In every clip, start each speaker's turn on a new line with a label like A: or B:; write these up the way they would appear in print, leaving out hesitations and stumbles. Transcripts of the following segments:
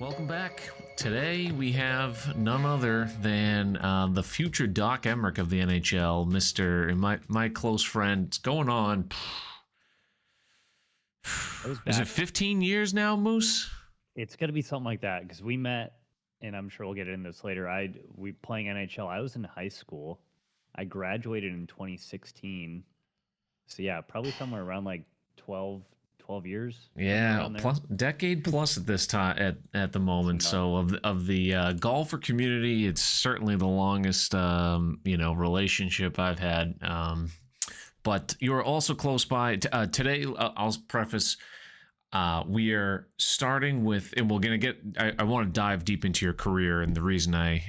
A: Welcome back. Today we have none other than the future Doc Emmerich of the NHL, Mister and my close friend. It's going on.
B: I was
A: Is it
B: back.
A: 15 years now, Moose?
B: It's gonna be something like that because we met, and I'm sure we'll get into this later. We playing NHL. I was in high school. I graduated in 2016. So yeah, probably somewhere around like 12 years, somewhere
A: Yeah,
B: around there.
A: plus decade plus at this time at the
B: It's
A: moment.
B: nuts.
A: So of the golfer community, it's certainly the longest relationship I've had. But you're also close by. Today, I'll preface. We are starting with, and we're gonna get. I want to dive deep into your career and the reason I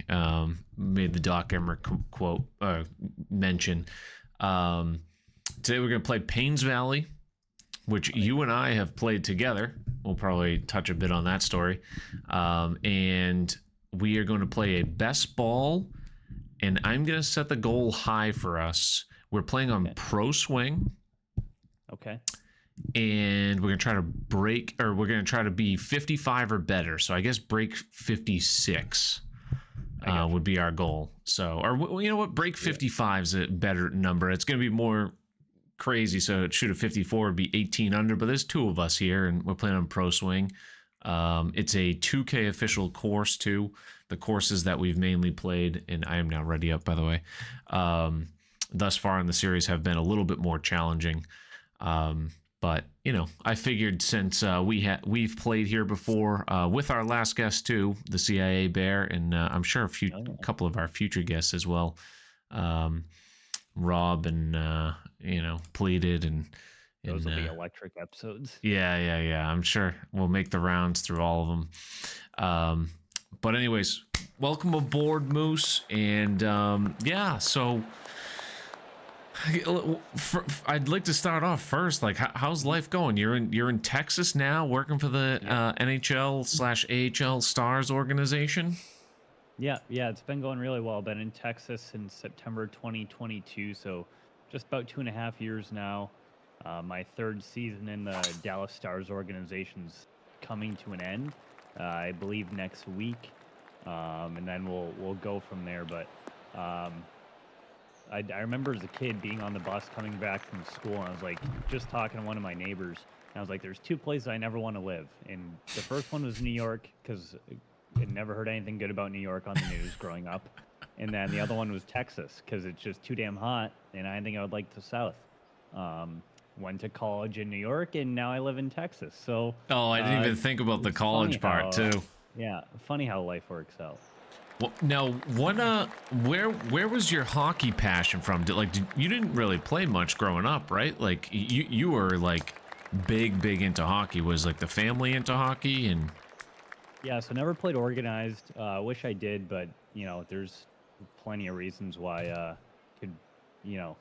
A: made the Doc Emmerich quote mention. Today we're gonna play Payne's Valley, which you and I have played together. We'll probably touch a bit on that story. And we are going to play a best ball, and I'm going to set the goal high for us. We're playing on Pro Swing,
B: Okay.
A: and we're going to try to break, or we're going to try to be 55 or better. So I guess break 56 would be our goal. So, or you know what? Break 55 is a better number. It's going to be more crazy, so shoot a 54 would be 18 under, but there's two of us here and we're playing on Pro Swing. It's a 2K official course too. The courses that we've mainly played, and I am now ready up, by the way, thus far in the series have been a little bit more challenging. But you know, I figured since we've played here before with our last guest too, the CIA Bear, and I'm sure a couple of our future guests as well. Rob and Pleated and
B: Those will be electric episodes.
A: yeah. I'm sure we'll make the rounds through all of them. But anyways, welcome aboard, Moose, and so I'd like to start off first. Like, how's life going? You're in Texas now, working for the NHL/AHL Stars organization.
B: Yeah, it's been going really well. Been in Texas since September 2022, so just about 2.5 years now. My third season in the Dallas Stars organization's coming to an end, I believe next week, and then we'll go from there. But I remember as a kid being on the bus coming back from school, and I was like just talking to one of my neighbors, and I was like, "There's two places I never want to live," and the first one was New York because I never heard anything good about New York on the news growing up. And then the other one was Texas because it's just too damn hot, and I think I would like the South. Um, Went to college in New York, and now I live in Texas. So,
A: Oh, I didn't even think about the
B: it's funny
A: college part
B: how,
A: too.
B: yeah, funny how life works out.
A: Well, now, what where was your hockey passion from? You didn't really play much growing up, right? Like you were like big into hockey. Was like the family into hockey and
B: Yeah, so never played organized. Wish I did, but there's plenty of reasons why could you know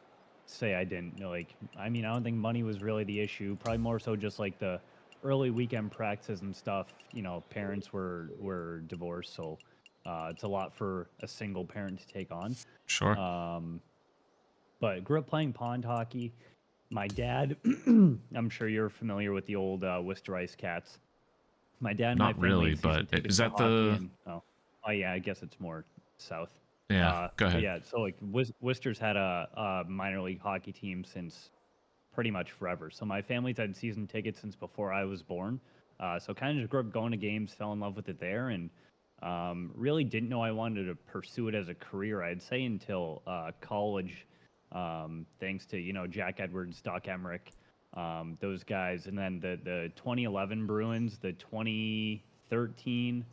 B: say I didn't. Like, I mean, I don't think money was really the issue. Probably more so just like the early weekend practices and stuff. Parents were divorced, so it's a lot for a single parent to take on.
A: sure.
B: Um, but grew up playing pond hockey. My dad, I'm sure you're familiar with the old Worcester Ice Cats. My dad and my
A: Not
B: family
A: really,
B: had season
A: but
B: tickets
A: is
B: to
A: that
B: hockey,
A: the
B: and oh yeah, I guess it's more south.
A: yeah, go
B: But
A: ahead.
B: yeah, so like Worcester's had a minor league hockey team since pretty much forever. So my family's had season tickets since before I was born. So kind of just grew up going to games, fell in love with it there, and really didn't know I wanted to pursue it as a career. I'd say until college, thanks to Jack Edwards, Doc Emmerich, those guys, and then the 2011 Bruins, the 2013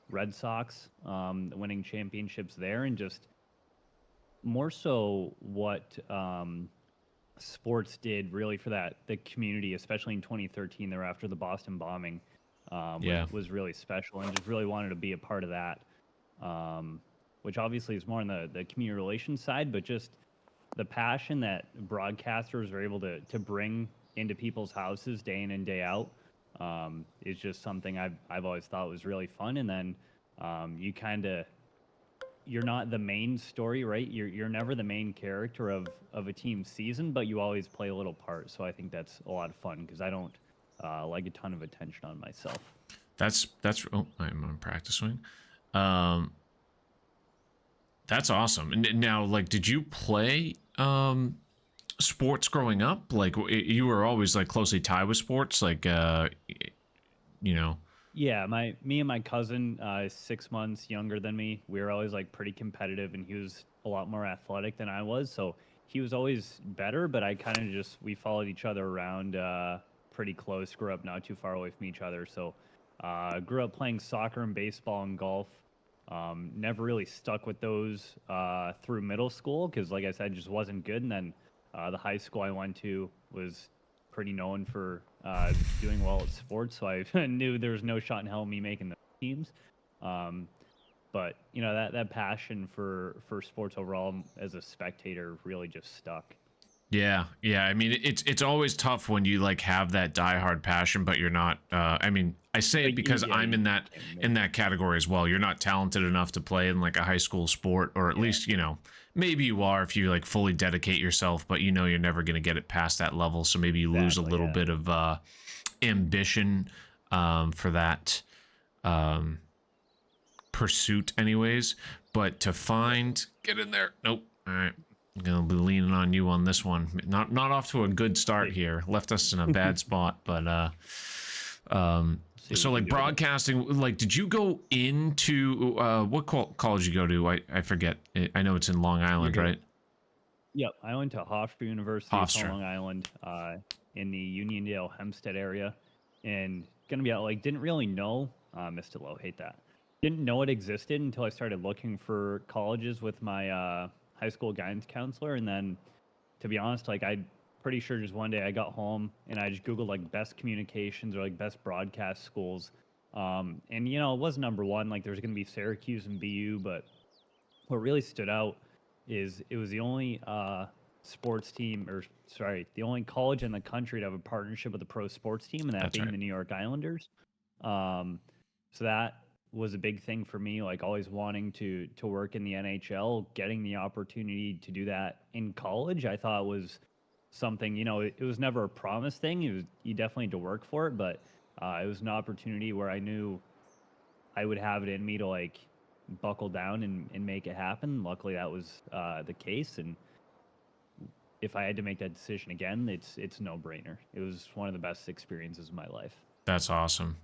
B: Red Sox, winning championships there, and just more so what sports did really for the community, especially in 2013, there after the Boston bombing,
A: Yeah.
B: was really special, and just really wanted to be a part of that. Which obviously is more on the community relations side, but just the passion that broadcasters are able to bring into people's houses day in and day out is just something I've always thought was really fun. And then you're not the main story, right? You're never the main character of a team's season, but you always play a little part. So I think that's a lot of fun because I don't like a ton of attention on myself.
A: That's oh, I'm on practice swing. Um, that's awesome. And now, like, did you play sports growing up? Like, you were always like closely tied with sports, like you know.
B: Yeah, me and my cousin, 6 months younger than me, we were always like pretty competitive, and he was a lot more athletic than I was. So he was always better, but I kind of just we followed each other around pretty close. Grew up not too far away from each other, so grew up playing soccer and baseball and golf. Never really stuck with those through middle school because, like I said, just wasn't good. And then the high school I went to was pretty known for doing well at sports, so I knew there was no shot in hell of me making the teams. Um, but you know that passion for sports overall as a spectator really just stuck.
A: Yeah, yeah. I mean, it's always tough when you like have that diehard passion, but you're not. I mean, I say it
B: But
A: because
B: yeah,
A: I'm
B: you can't
A: in
B: make
A: that category as well. You're not talented enough to play in like a high school sport, or at
B: yeah,
A: least maybe you are if you like fully dedicate yourself, but you're never going to get it past that level. So maybe you lose a
B: exactly.
A: little
B: Yeah,
A: bit of ambition for that um, pursuit, anyways. But to find get in there, nope. All right. I'm gonna be leaning on you on this one. Not off to a good start
B: see,
A: here. Left us in a bad spot, but
B: see what
A: so
B: we can
A: like
B: do with it.
A: broadcasting, like did you go into what college you go to? I forget. I know it's in Long
B: You're
A: Island,
B: good.
A: right?
B: Yep, I went to Hofstra University. It's on
A: Hofstra.
B: Long Island, in the Uniondale Hempstead area, and gonna be out. Like, didn't really know. Missed it low. Hate that. Didn't know it existed until I started looking for colleges with my high school guidance counselor, and then, to be honest, like I pretty sure just one day I got home and I just googled like best communications or like best broadcast schools, and it was number one. Like, there's gonna be Syracuse and BU, but what really stood out is it was the only sports team, or sorry, the only college in the country to have a partnership with a pro sports team, and that
A: That's
B: being
A: right.
B: the New York Islanders. Um, so that was a big thing for me, like always wanting to work in the NHL, getting the opportunity to do that in college. I thought was something, it was never a promise thing. It was you definitely had to work for it, but it was an opportunity where I knew I would have it in me to like buckle down and make it happen. Luckily, that was the case. And if I had to make that decision again, it's no brainer. It was one of the best experiences of my life.
A: That's awesome.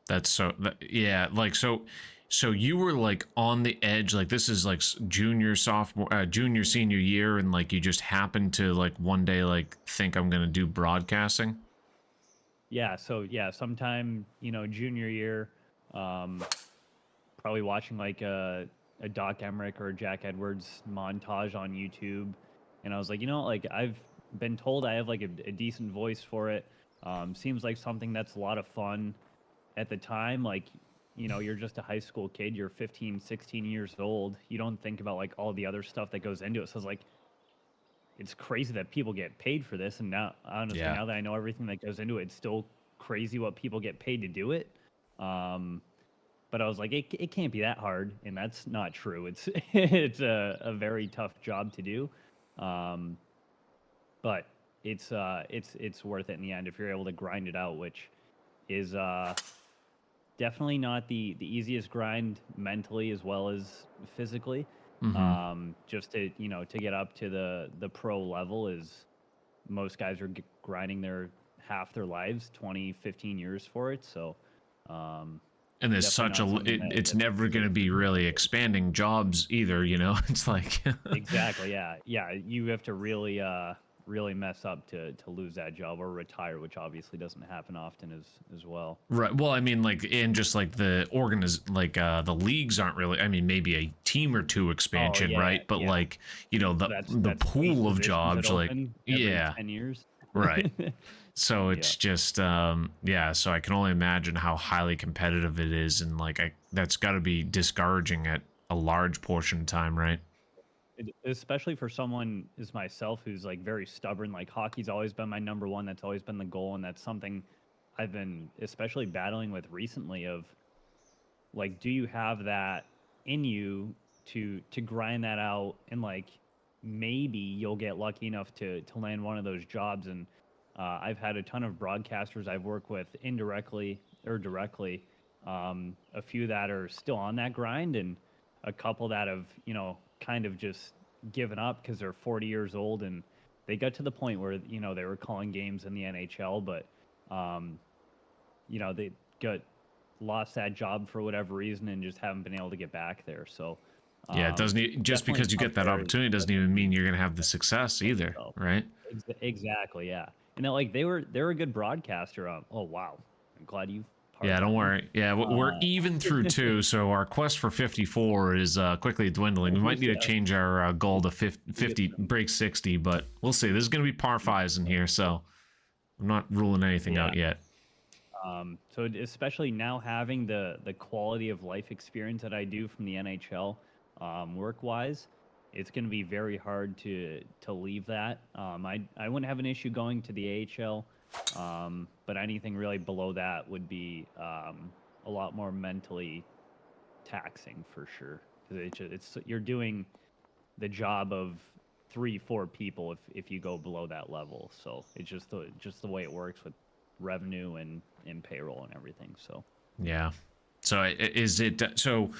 A: That's yeah, like so you were like on the edge, like this is like junior sophomore junior senior year, and like you just happened to like one day like think I'm going to do broadcasting.
B: Yeah. So yeah, sometime junior year, um, probably watching like a Doc Emmerich or a Jack Edwards montage on YouTube, and I was like, like I've been told I have like a decent voice for it. Seems like something that's a lot of fun at the time. Like, you're just a high school kid, you're 15, 16 years old, you don't think about like all the other stuff that goes into it. So it's like, it's crazy that people get paid for this. And now, honestly,
A: Yeah.
B: now that I know everything that goes into it, it's still crazy what people get paid to do it. um but I was like, it can't be that hard, and that's not true. It's it's a very tough job to do. um but it's worth it in the end if you're able to grind it out, which is definitely not the easiest grind mentally as well as physically.
A: Mhm.
B: Just to get up to the pro level is most guys are grinding their half their lives, 20, 15 years for it. So um,
A: And there's
B: definitely
A: such
B: not something
A: it's
B: that's
A: never going to
B: considered for
A: be really
B: granted.
A: expanding jobs either, you know? It's like
B: Exactly. Yeah. Yeah. You have to really mess up to lose that job or retire, which obviously doesn't happen often as well.
A: right. Well, I mean, like, and just like the leagues aren't really. I mean, maybe a team or two
B: Oh
A: expansion,
B: yeah,
A: right? But
B: yeah.
A: like, the
B: That's eight
A: pool of
B: positions that
A: jobs, like,
B: open every
A: yeah,
B: 10 years.
A: right. So
B: Yeah.
A: it's just, yeah. So I can only imagine how highly competitive it is, and like, that's got to be discouraging at a large portion of time, right?
B: Especially for someone as myself who's like very stubborn. Like, hockey's always been my number one. That's always been the goal, and that's something I've been especially battling with recently. Of like, do you have that in you to grind that out, and like maybe you'll get lucky enough to land one of those jobs. And I've had a ton of broadcasters I've worked with indirectly or directly, A few that are still on that grind, and a couple that have, kind of just given up because they're 40 years old and they got to the point where, they were calling games in the NHL, but, they got lost that job for whatever reason and just haven't been able to get back there. So,
A: Yeah, it doesn't just because you get that opportunity doesn't even mean you're gonna have the success either, right?
B: Exactly, yeah. And like they were a good broadcaster. Oh wow, I'm glad you.
A: Yeah, don't worry. Yeah, we're even through 2, so our quest for 54 is quickly dwindling. We might need to change our goal to 50, break 60, but we'll see. There's going to be par 5s in here, so I'm not ruling anything out yet.
B: So especially now having the quality of life experience that I do from the NHL, work-wise, it's going to be very hard to leave that. I wouldn't have an issue going to the AHL. But anything really below that would be a lot more mentally taxing for sure. Because you're doing the job of 3-4 people if you go below that level. So it's just the way it works with revenue and payroll and everything. So
A: yeah. So so?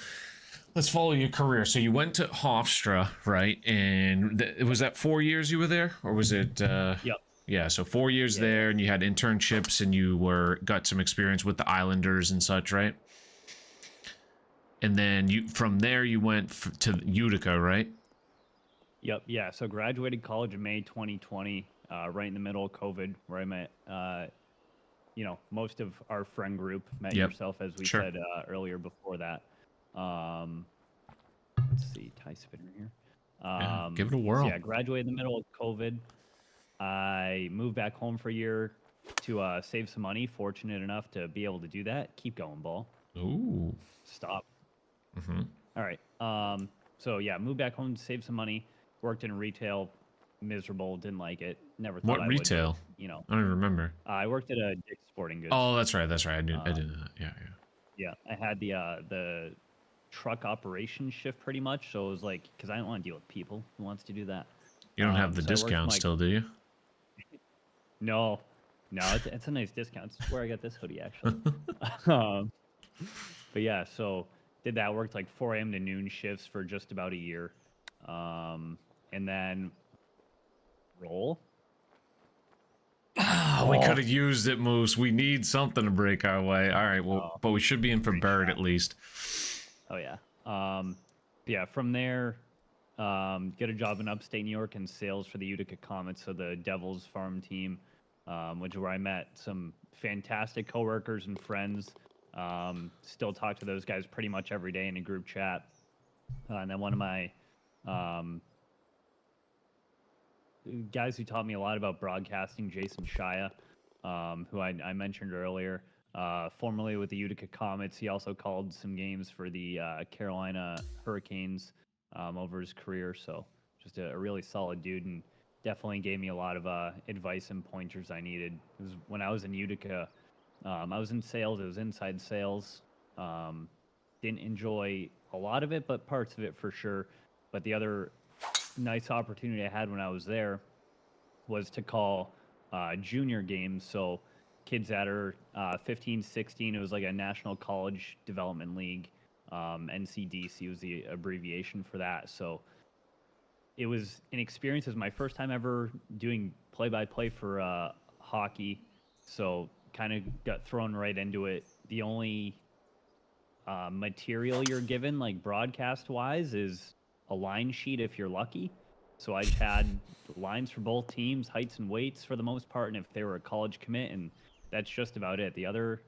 A: Let's follow your career. So you went to Hofstra, right? And was that 4 years you were there, or was it?
B: Yep.
A: Yeah, so 4 years there, and you had internships, and you got some experience with the Islanders and such, right? And then from there you went to Utica, right?
B: Yep. Yeah. So graduated college in May 2020, right in the middle of COVID, where I met, most of our friend group. Met yourself, as we said earlier before that. Let's see, tie spinner here.
A: Give it a whirl.
B: So yeah, graduated in the middle of COVID. I moved back home for a year to save some money. Fortunate enough to be able to do that. Keep going, ball.
A: Ooh.
B: Stop.
A: Mm-hmm.
B: All right. So yeah, moved back home to save some money. Worked in retail. Miserable. Didn't like it. Never thought
A: I retail?
B: Would.
A: I don't even remember.
B: I worked at a Dick's Sporting Goods.
A: Oh, that's right. I didn't know that. Yeah.
B: Yeah, I had the truck operations shift pretty much. So it was like, because I don't want to deal with people. Who wants to do that?
A: You don't have the discount still, do you?
B: No, it's a nice discount. It's where I got this hoodie, actually. But yeah, so did that. Worked like 4 a.m. to noon shifts for just about a year. And then roll.
A: We could have used it, Moose. We need something to break our way. All right, well, but we should be in for Bird at least.
B: Oh, yeah. Yeah, from there, get a job in upstate New York in sales for the Utica Comets, so the Devils farm team, which is where I met some fantastic coworkers and friends. Still talk to those guys pretty much every day in a group chat. And then one of my guys who taught me a lot about broadcasting, Jason Shia, who I mentioned earlier, formerly with the Utica Comets. He also called some games for the Carolina Hurricanes over his career. So just a really solid dude, and definitely gave me a lot of advice and pointers I needed. It was when I was in Utica, I was in sales. It was inside sales. Didn't enjoy a lot of it, but parts of it for sure. But the other nice opportunity I had when I was there was to call junior games. So kids that are 15, 16, it was like a National College Development League. NCDC was the abbreviation for that. So it was an experience. It was my first time ever doing play-by-play for hockey. So kind of got thrown right into it. The only material you're given, like broadcast-wise, is a line sheet if you're lucky. So I had lines for both teams, heights and weights for the most part, and if they were a college commit, and that's just about it. The other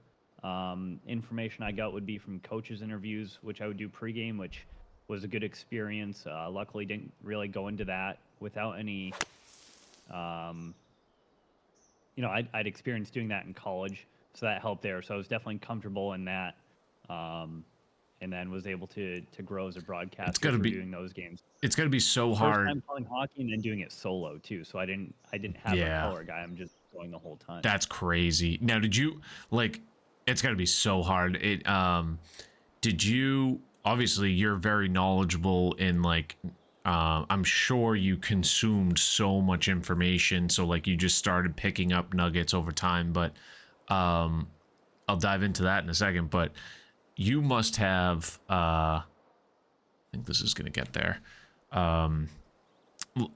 B: information I got would be from coaches' interviews, which I would do pregame, which was a good experience. Luckily, didn't really go into that without any. I'd experienced doing that in college, so that helped there. So I was definitely comfortable in that. And then was able to grow as a broadcaster doing those games.
A: It's gonna be so hard.
B: First time calling hockey and then doing it solo too. So I didn't have a color guy. I'm just going the whole time.
A: That's crazy. Now, did you it's gotta be so hard. Did you obviously you're very knowledgeable in I'm sure you consumed so much information. So you just started picking up nuggets over time. But I'll dive into that in a second. But you must have I think this is gonna get there.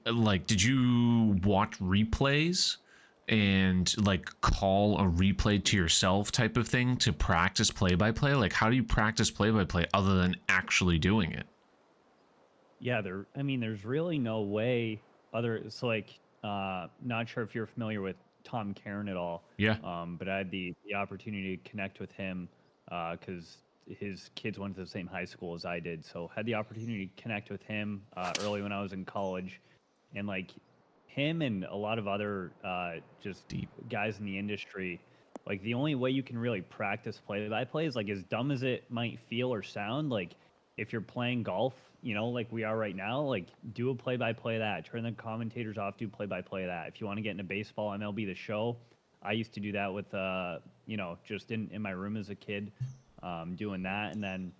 A: Like, did you watch replays and like call a replay to yourself type of thing to practice play-by-play? Like, how do you practice play-by-play other than actually doing it?
B: Yeah, I mean, there's really no way other. It's like, not sure if you're familiar with Tom Cairn at all.
A: Yeah.
B: But I had the opportunity to connect with him because his kids went to the same high school as I did. So had the opportunity to connect with him early when I was in college, and like him and a lot of other just
A: Deep.
B: guys in the industry. Like the only way you can really practice play-by-play is like as dumb as it might feel or sound. Like if you're playing golf, you know, like we are right now, like do a play-by-play of that. Turn the commentators off, do play-by-play of that. If you want to get into baseball, MLB The Show, I used to do that with, you know, just in my room as a kid, doing that. And then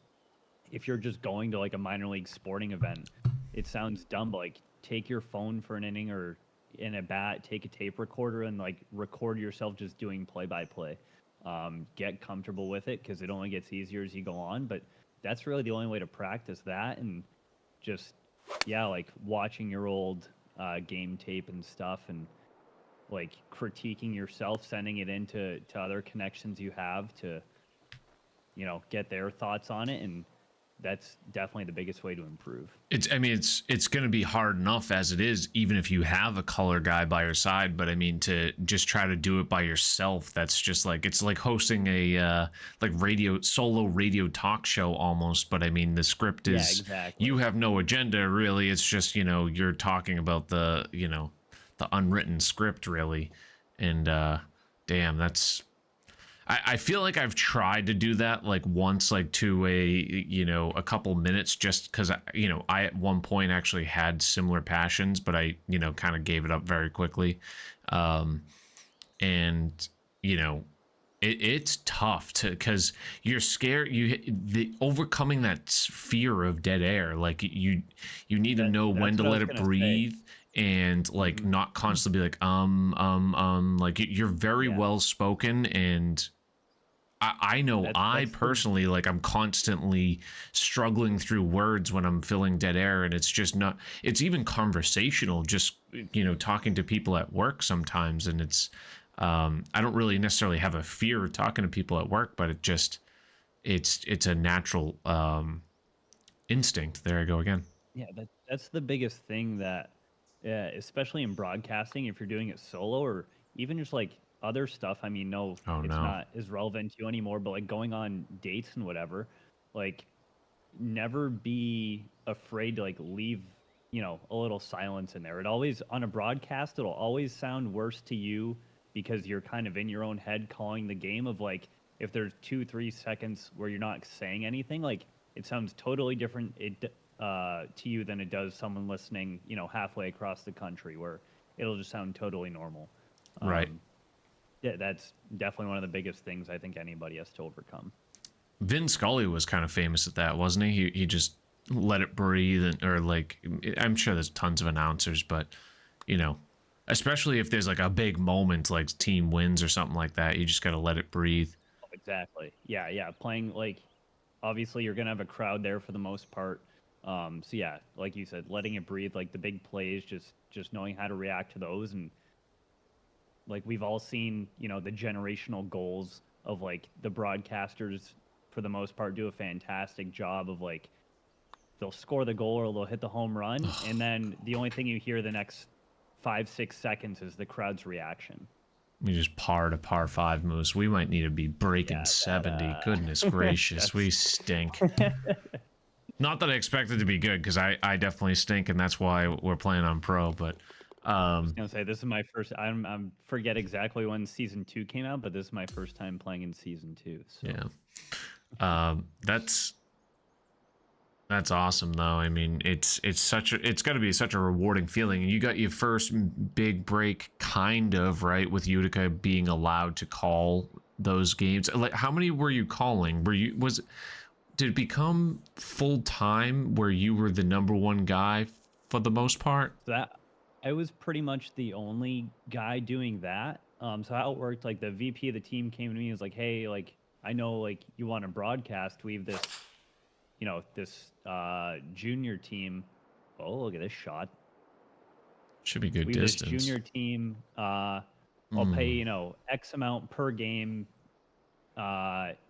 B: if you're just going to like a minor league sporting event, it sounds dumb, but like take your phone for an inning or in a bat, take a tape recorder and like record yourself just doing play-by-play. Get comfortable with it because it only gets easier as you go on. But that's really the only way to practice that, and just yeah, like watching your old game tape and stuff, and like critiquing yourself, sending it into other connections you have to, you know, get their thoughts on it, and that's definitely the biggest way to improve.
A: I mean, it's going to be hard enough as it is, even if you have a color guy by your side. But I mean, to just try to do it by yourself, that's just like, it's like hosting a like solo radio talk show almost. But I mean, the script is,
B: exactly.
A: You have no agenda really. It's just, you know, you're talking about the, you know, the unwritten script really. And damn, that's, I feel like I've tried to do that like once, like to a couple minutes, just because I at one point actually had similar passions, but I kind of gave it up very quickly. And it's tough because you're scared, the overcoming that fear of dead air. Like you need to know when to let it breathe. And like not constantly be like like you're very well spoken, and I know that's personally, like, I'm constantly struggling through words when I'm filling dead air, and it's just not, it's even conversational, just, talking to people at work sometimes. And it's, I don't really necessarily have a fear of talking to people at work, but it just, it's a natural instinct. There I go again.
B: Yeah, that's the biggest thing that, especially in broadcasting, if you're doing it solo or even just like other stuff. I mean, it's not as relevant to you anymore, but like going on dates and whatever, like never be afraid to like leave, a little silence in there. It always, on a broadcast, it'll always sound worse to you because you're kind of in your own head calling the game of like, if there's 2-3 seconds where you're not saying anything, like it sounds totally different to you than it does someone listening, halfway across the country, where it'll just sound totally normal.
A: Right.
B: Yeah, that's definitely one of the biggest things I think anybody has to overcome.
A: Vin Scully was kind of famous at that, wasn't he? He just let it breathe, or like, I'm sure there's tons of announcers, but especially if there's like a big moment, like team wins or something like that, you just got to let it breathe.
B: Exactly. Yeah. Playing, like, obviously you're gonna have a crowd there for the most part. So yeah, like you said, letting it breathe, like the big plays, just knowing how to react to those. And like we've all seen, the generational goals of like the broadcasters for the most part do a fantastic job of like they'll score the goal or they'll hit the home run, and then the only thing you hear the next 5-6 seconds is the crowd's reaction.
A: We just par to par 5, Moose. We might need to be breaking 70. Goodness gracious, we stink. Not that I expect it to be good, because I definitely stink, and that's why we're playing on pro. But
B: I was gonna say, this is my first. I'm forget exactly when season 2 came out, but this is my first time playing in season 2. So.
A: Yeah, that's awesome though. I mean, it's got to be such a rewarding feeling. You got your first big break, kind of, right, with Utica being allowed to call those games. Like, how many were you calling? Did it become full time where you were the number one guy for the most part?
B: That I was pretty much the only guy doing that. So how it worked, like the VP of the team came to me and was like, "Hey, like I know like you want to broadcast. We have this, this junior team. Oh, look at this shot.
A: Should be good
B: We have this
A: distance.
B: junior team. I'll pay X amount per game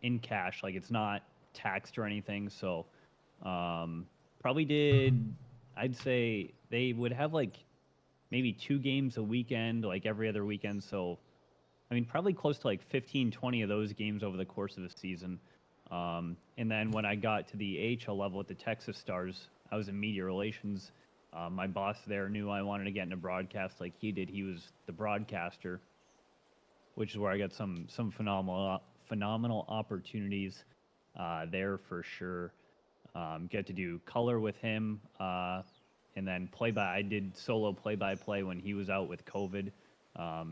B: in cash. Like it's not taxed or anything. So probably did. I'd say they would have like maybe 2 games a weekend, like every other weekend. So I mean, probably close to like 15, 20 of those games over the course of a season. And then when I got to the AHL level at the Texas Stars, I was in media relations. My boss there knew I wanted to get into broadcast like he did. He was the broadcaster, which is where I got some phenomenal opportunities there for sure. Get to do color with him, and then play by. I did solo play by play when he was out with COVID.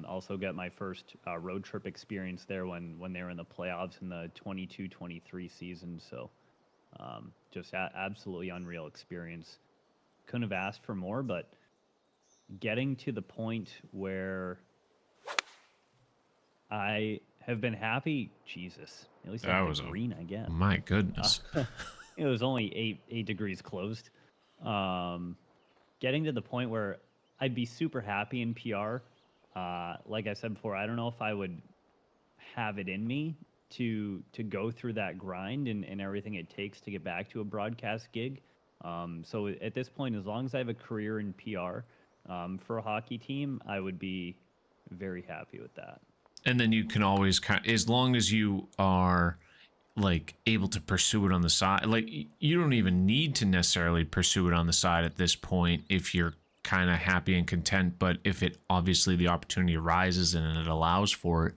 B: Also got my first road trip experience there when they were in the playoffs in the 22-23 season. So just absolutely unreal experience. Couldn't have asked for more, but getting to the point where I have been happy. Jesus, at least I was green, I guess.
A: My goodness.
B: It was only eight degrees closed. Getting to the point where I'd be super happy in PR. Like I said before, I don't know if I would have it in me to go through that grind and everything it takes to get back to a broadcast gig. So at this point, as long as I have a career in PR for a hockey team, I would be very happy with that.
A: And then you can always as long as you are like able to pursue it on the side, like you don't even need to necessarily pursue it on the side at this point if you're kind of happy and content. But if it obviously the opportunity arises and it allows for it,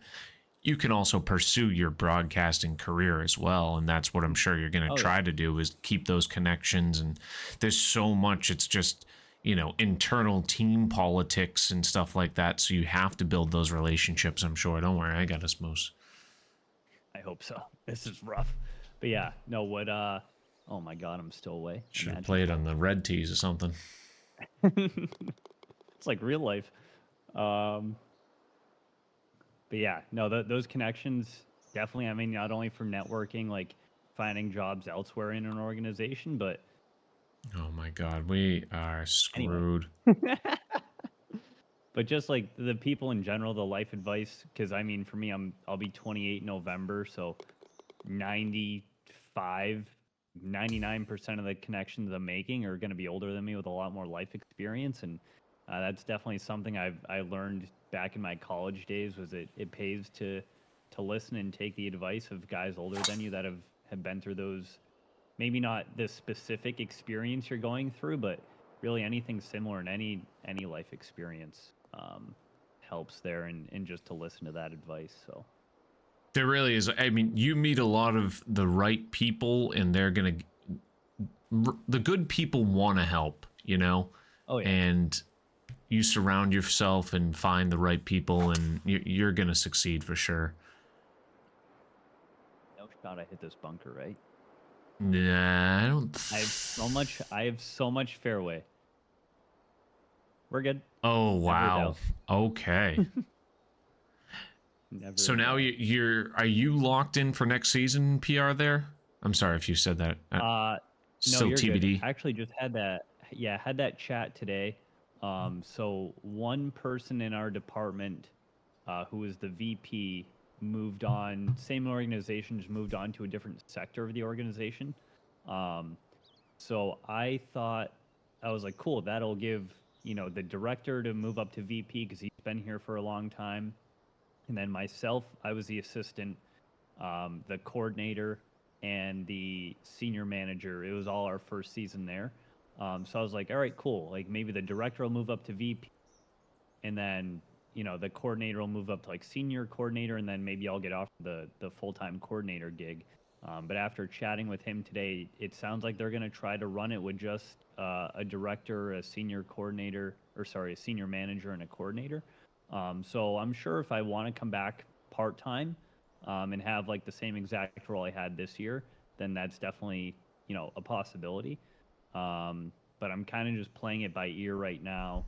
A: you can also pursue your broadcasting career as well. And that's what I'm sure you're going to try to do, is keep those connections. And there's so much, it's just, internal team politics and stuff like that. So you have to build those relationships, I'm sure. Don't worry, I got us, Moose.
B: I hope so. This is rough. But yeah, no, oh my God, I'm still away.
A: Should have played on the red tees or something.
B: It's like real life. But yeah, no, those connections definitely, I mean, not only for networking, like finding jobs elsewhere in an organization, but
A: oh my God, we are screwed.
B: Anyway. But just like the people in general, the life advice, because I mean, for me, I'll be 28 in November, so 95, 99% of the connections I'm making are going to be older than me with a lot more life experience, and that's definitely something I learned back in my college days. Was it pays to listen and take the advice of guys older than you that have been through those, maybe not the specific experience you're going through, but really anything similar in any life experience helps there, and just to listen to that advice. So
A: there really is. I mean, you meet a lot of the right people, and the good people want to help,
B: Oh yeah.
A: And you surround yourself and find the right people, and you're gonna succeed for sure.
B: No shot I hit this bunker, right?
A: Nah, I don't.
B: I have so much fairway. We're good.
A: Oh wow. Okay. So now are you locked in for next season PR there? I'm sorry if you said that.
B: Still
A: no, TBD.
B: Good. I actually just had that. Yeah, had that chat today. So one person in our department, who was the VP, moved on. Same organization, just moved on to a different sector of the organization. So I was like, cool. That'll give the director to move up to VP because he's been here for a long time. And then myself, I was the assistant, the coordinator, and the senior manager. It was all our first season there. So I was like, all right, cool. Like maybe the director will move up to VP, and then the coordinator will move up to like senior coordinator, and then maybe I'll get off the full-time coordinator gig. But after chatting with him today, it sounds like they're going to try to run it with just a director, a senior coordinator, a senior manager, and a coordinator. So I'm sure if I want to come back part-time and have like the same exact role I had this year, then that's definitely, a possibility. But I'm kind of just playing it by ear right now.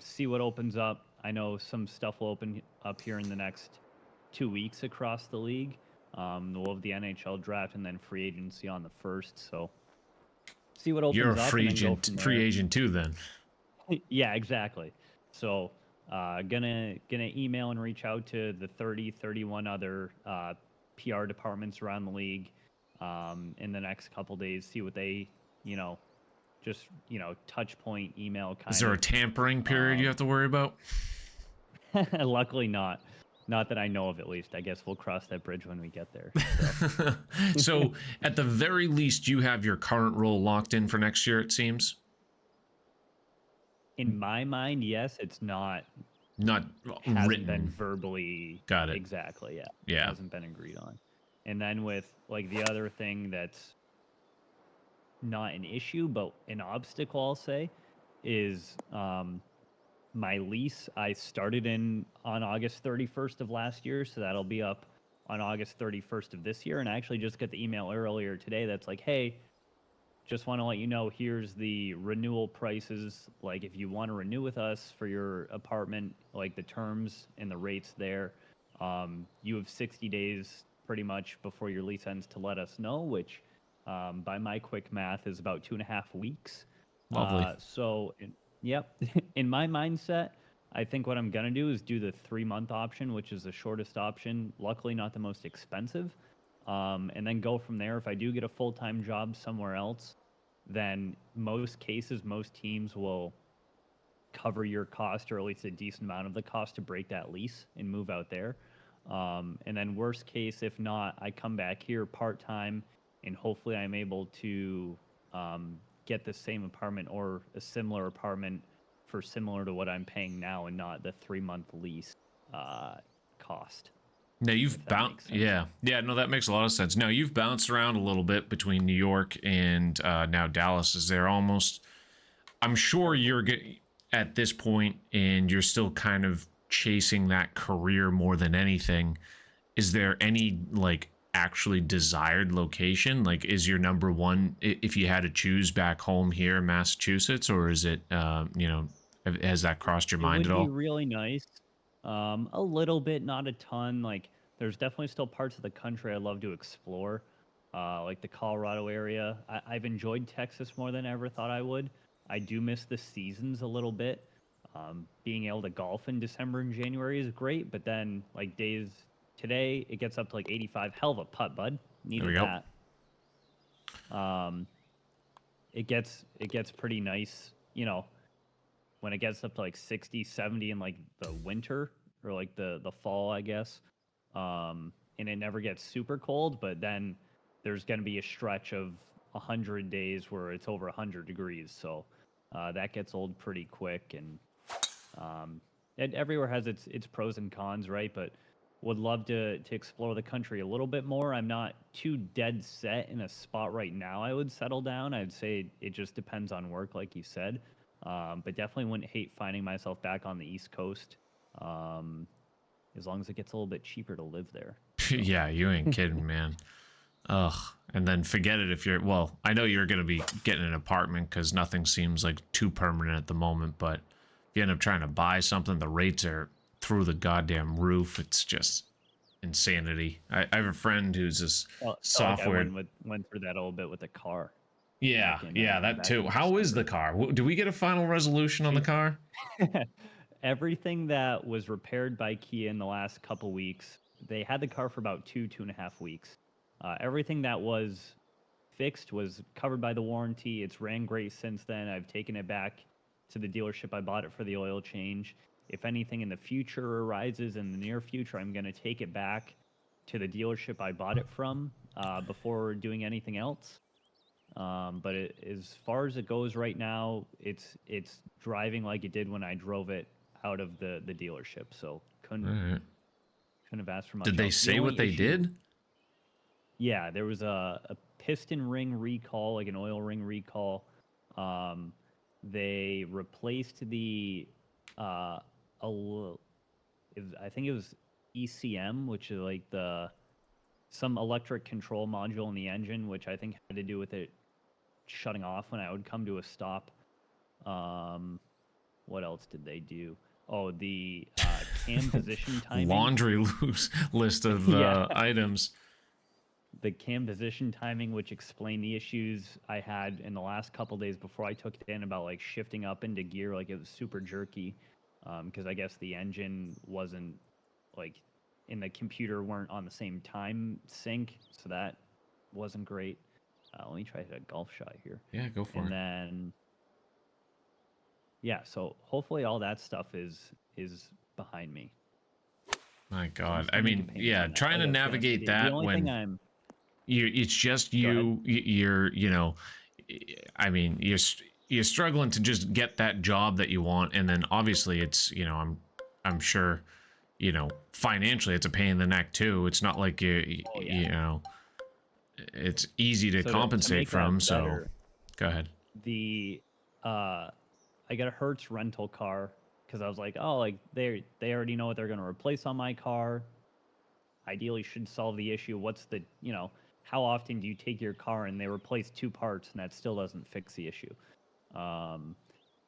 B: See what opens up. I know some stuff will open up here in the next 2 weeks across the league. We'll have the NHL draft and then free agency on the 1st. So see what
A: You're a
B: opens up and then go from there.
A: free agent too, then.
B: Yeah, exactly. So gonna email and reach out to the 31 other PR departments around the league in the next couple days, see what they, just, touch point email kind of.
A: Is there a tampering period you have to worry about?
B: Luckily not. Not that I know of, at least. I guess we'll cross that bridge when we get there.
A: So. So at the very least, you have your current role locked in for next year, it seems?
B: In my mind, yes. It's not
A: hasn't
B: written. Been verbally.
A: Got it.
B: Exactly, yeah.
A: Yeah.
B: It hasn't been agreed on. And then with, like, the other thing that's not an issue, but an obstacle, I'll say, is my lease. I started on August 31st of last year, so that'll be up on August 31st of this year. And I actually just got the email earlier today that's like, hey, just want to let you know, here's the renewal prices. Like, if you want to renew with us for your apartment, like the terms and the rates there, you have 60 days pretty much before your lease ends to let us know, which by my quick math is about 2.5 weeks.
A: Lovely.
B: Yep. In my mindset, I think what I'm going to do is do the 3-month option, which is the shortest option, luckily not the most expensive, and then go from there. If I do get a full-time job somewhere else, then most cases, most teams will cover your cost, or at least a decent amount of the cost, to break that lease and move out there. And then worst case, if not, I come back here part-time, and hopefully I'm able to get the same apartment or a similar apartment for similar to what I'm paying now, and not the 3-month lease cost.
A: Now you've bounced, yeah, no, that makes a lot of sense. Now you've bounced around a little bit between New York and now Dallas. Is there almost? I'm sure you're at this point, and you're still kind of chasing that career more than anything. Is there any like actually desired location? Like, is your number one, if you had to choose, back home here in Massachusetts, or is it has that crossed your mind at all?
B: It would be really nice. A little bit, not a ton. Like, there's definitely still parts of the country I'd love to explore, like the Colorado area. I've enjoyed Texas more than I ever thought I would. I do miss the seasons a little bit. Being able to golf in December and January is great, but then, like, days today, it gets up to like 85. Hell of a putt, bud. Needed that. It gets pretty nice, when it gets up to like 60, 70 in like the winter, or like the fall, I guess. And it never gets super cold, but then there's going to be a stretch of 100 days where it's over 100 degrees. So that gets old pretty quick. And everywhere has its pros and cons, right? But would love to explore the country a little bit more. I'm not too dead set in a spot right now I would settle down. I'd say it just depends on work, like you said. But definitely wouldn't hate finding myself back on the East Coast, as long as it gets a little bit cheaper to live there.
A: Yeah, you ain't kidding, man. Ugh. And then forget it if you're, well, I know you're going to be getting an apartment because nothing seems like too permanent at the moment, but if you end up trying to buy something, the rates are through the goddamn roof. It's just insanity. I have a friend who's this software.
B: Like I went through that a little bit with the car.
A: Yeah, that too. How is the car? Do we get a final resolution on the car?
B: Everything that was repaired by Kia in the last couple weeks, they had the car for about 2.5 weeks. Everything that was fixed was covered by the warranty. It's ran great since then. I've taken it back to the dealership I bought it for the oil change. If anything in the future arises, in the near future, I'm going to take it back to the dealership I bought it from before doing anything else. But as far as it goes right now, it's driving like it did when I drove it out of the dealership. So couldn't have asked for much.
A: Did they say what they did?
B: Yeah, there was a piston ring recall, like an oil ring recall. They replaced the I think it was ECM, which is like some electric control module in the engine, which I think had to do with it shutting off when I would come to a stop. What else did they do? Oh, the cam position timing.
A: Laundry list of items.
B: the cam position timing, which explained the issues I had in the last couple days before I took it in about like shifting up into gear, like it was super jerky, because I guess the engine wasn't like in the computer weren't on the same time sync, so that wasn't great. Let me try a golf shot here.
A: Yeah, go for it.
B: And then, yeah, so hopefully all that stuff is behind me.
A: My God, I mean, yeah, trying to navigate that when it's just you, you know, I mean, you're struggling to just get that job that you want, and then obviously it's, you know, I'm sure, you know, financially it's a pain in the neck too. It's not like you know, it's easy to compensate from. So go ahead.
B: I got a Hertz rental car because I was like, oh, like they already know what they're going to replace on my car. Ideally should solve the issue. What's the, you know, how often do you take your car and they replace 2 parts and that still doesn't fix the issue?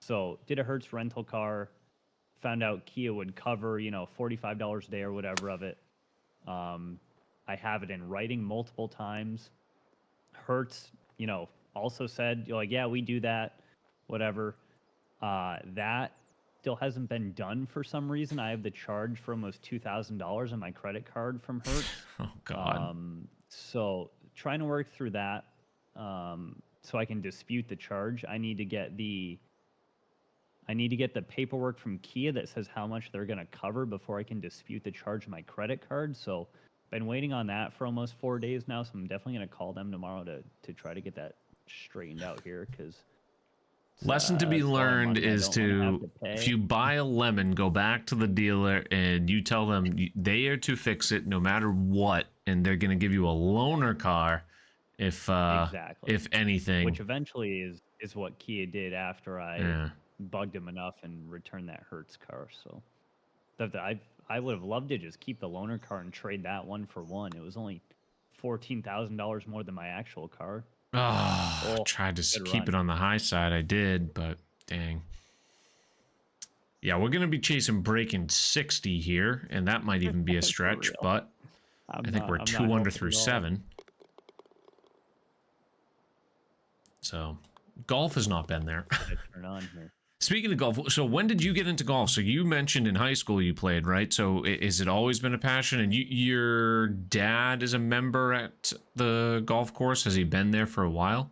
B: So did a Hertz rental car, found out Kia would cover, you know, $45 a day or whatever of it. I have it in writing multiple times. Hertz, you know, also said, you're like, yeah, we do that, whatever. That still hasn't been done for some reason. I have the charge for almost $2,000 on my credit card from Hertz.
A: Oh God.
B: So trying to work through that, so I can dispute the charge. I need to get the paperwork from Kia that says how much they're going to cover before I can dispute the charge of my credit card. So been waiting on that for almost 4 days now. So I'm definitely going to call them tomorrow to try to get that straightened out here, because
A: lesson to be learned is to if you buy a lemon, go back to the dealer and you tell them they are to fix it no matter what, and they're going to give you a loaner car if if anything,
B: which eventually is what Kia did after I bugged them enough and returned that Hertz car. So I would have loved to just keep the loaner car and trade that one for one. It was only $14,000 more than my actual car.
A: Oh, tried to keep it on the high side. I did, but dang. Yeah, we're going to be chasing breaking 60 here, and that might even be a stretch, but I think we're 2 under through 7. So, golf has not been there.
B: Turn on here.
A: Speaking of golf, so when did you get into golf? So you mentioned in high school you played, right? So is it always been a passion? And your dad is a member at the golf course? Has he been there for a while?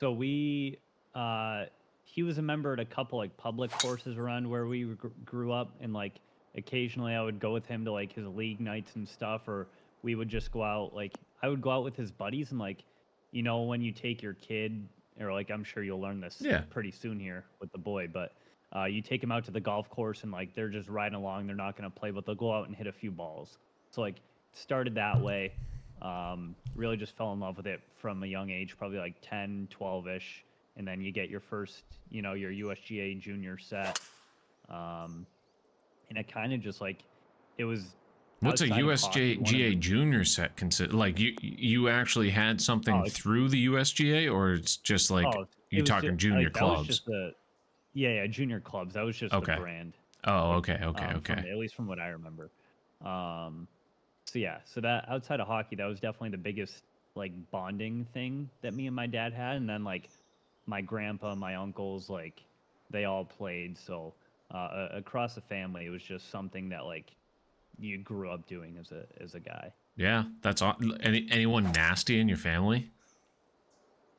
B: So he was a member at a couple like public courses around where we grew up, and like occasionally I would go with him to like his league nights and stuff, or we would just go out. Like I would go out with his buddies, and like, you know, when you take your kid, or like I'm sure you'll learn this pretty soon here with the boy, but you take him out to the golf course and like they're just riding along, they're not going to play, but they'll go out and hit a few balls. So like started that way. Really just fell in love with it from a young age, probably like 10, 12-ish, and then you get your first, you know, your USGA junior set. And it kind of just like, it was.
A: What's a USGA junior set consider? Like you actually had something through the USGA, or it's just like you're talking junior clubs?
B: Junior clubs. That was just the brand.
A: Oh, okay.
B: At least from what I remember. So that outside of hockey, that was definitely the biggest like bonding thing that me and my dad had, and then like my grandpa, my uncles, like they all played. So across the family, it was just something that like you grew up doing as a guy.
A: Yeah, that's all. Anyone nasty in your family?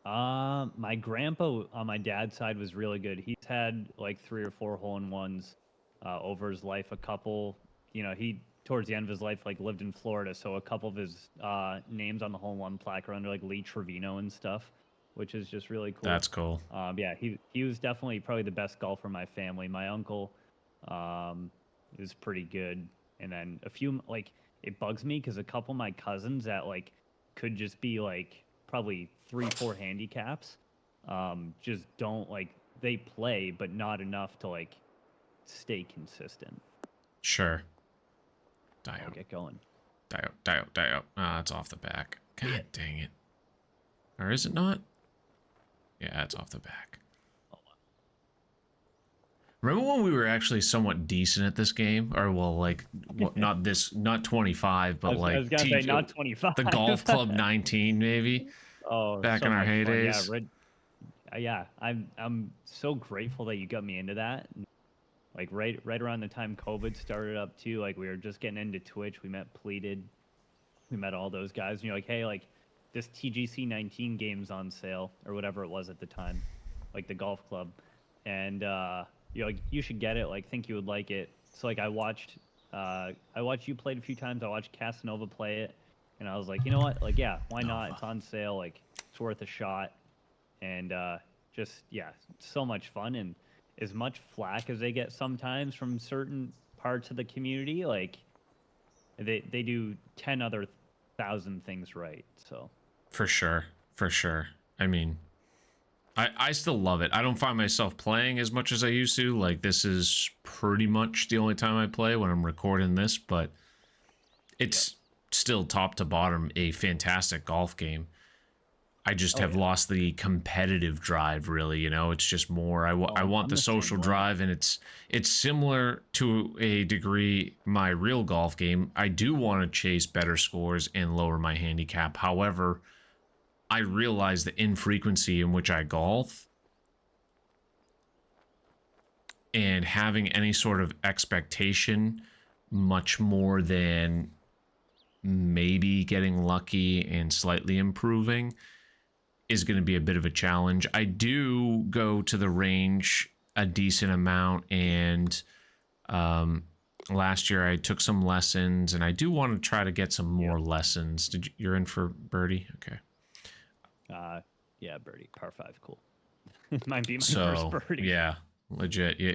B: My grandpa on my dad's side was really good. He's had like 3 or 4 hole-in-ones over his life. A couple, you know, he towards the end of his life like lived in Florida, so a couple of his names on the hole-in-one plaque are under like Lee Trevino and stuff, which is just really cool.
A: That's cool.
B: Yeah, he was definitely probably the best golfer in my family. My uncle is pretty good. And then a few, like, it bugs me because a couple of my cousins that, like, could just be, like, probably 3, 4 handicaps, just don't, like, they play, but not enough to, like, stay consistent.
A: Sure. Dial.
B: Get going.
A: Dial. Ah, it's off the back. God dang it. Or is it not? Yeah, it's off the back. Remember when we were actually somewhat decent at this game, or well, like not 25, but
B: I
A: like
B: was gonna say not 25.
A: the Golf Club 19 maybe
B: Oh,
A: back
B: so
A: in our
B: much fun. Yeah,
A: heydays.
B: yeah. I'm so grateful that you got me into that. Like right around the time COVID started up too. Like we were just getting into Twitch. We met Pleated. We met all those guys. And you're like, hey, like this TGC 19 game's on sale or whatever it was at the time, like the golf club, and you're like, you should get it. Like, think you would like it. So like I watched you play it a few times. I watched Casanova play it, and I was like, you know what? Like, yeah, why not? It's on sale. Like, it's worth a shot. And just yeah, so much fun. And as much flack as they get sometimes from certain parts of the community, like they do 10 other thousand things right. So
A: For sure, for sure. I mean, I still love it. I don't find myself playing as much as I used to. Like, this is pretty much the only time I play when I'm recording this, but it's still top to bottom a fantastic golf game. I just have lost the competitive drive, really. You know, it's just more. I want
B: I'm
A: the
B: the same
A: social
B: way.
A: drive, and it's similar to a degree my real golf game. I do want to chase better scores and lower my handicap. However, I realize the infrequency in which I golf and having any sort of expectation, much more than maybe getting lucky and slightly improving, is going to be a bit of a challenge. I do go to the range a decent amount, and last year I took some lessons, and I do want to try to get some more lessons. You're in for birdie? Okay.
B: Yeah, birdie, par 5, cool. Might be my
A: So
B: first birdie.
A: yeah, legit. Yeah.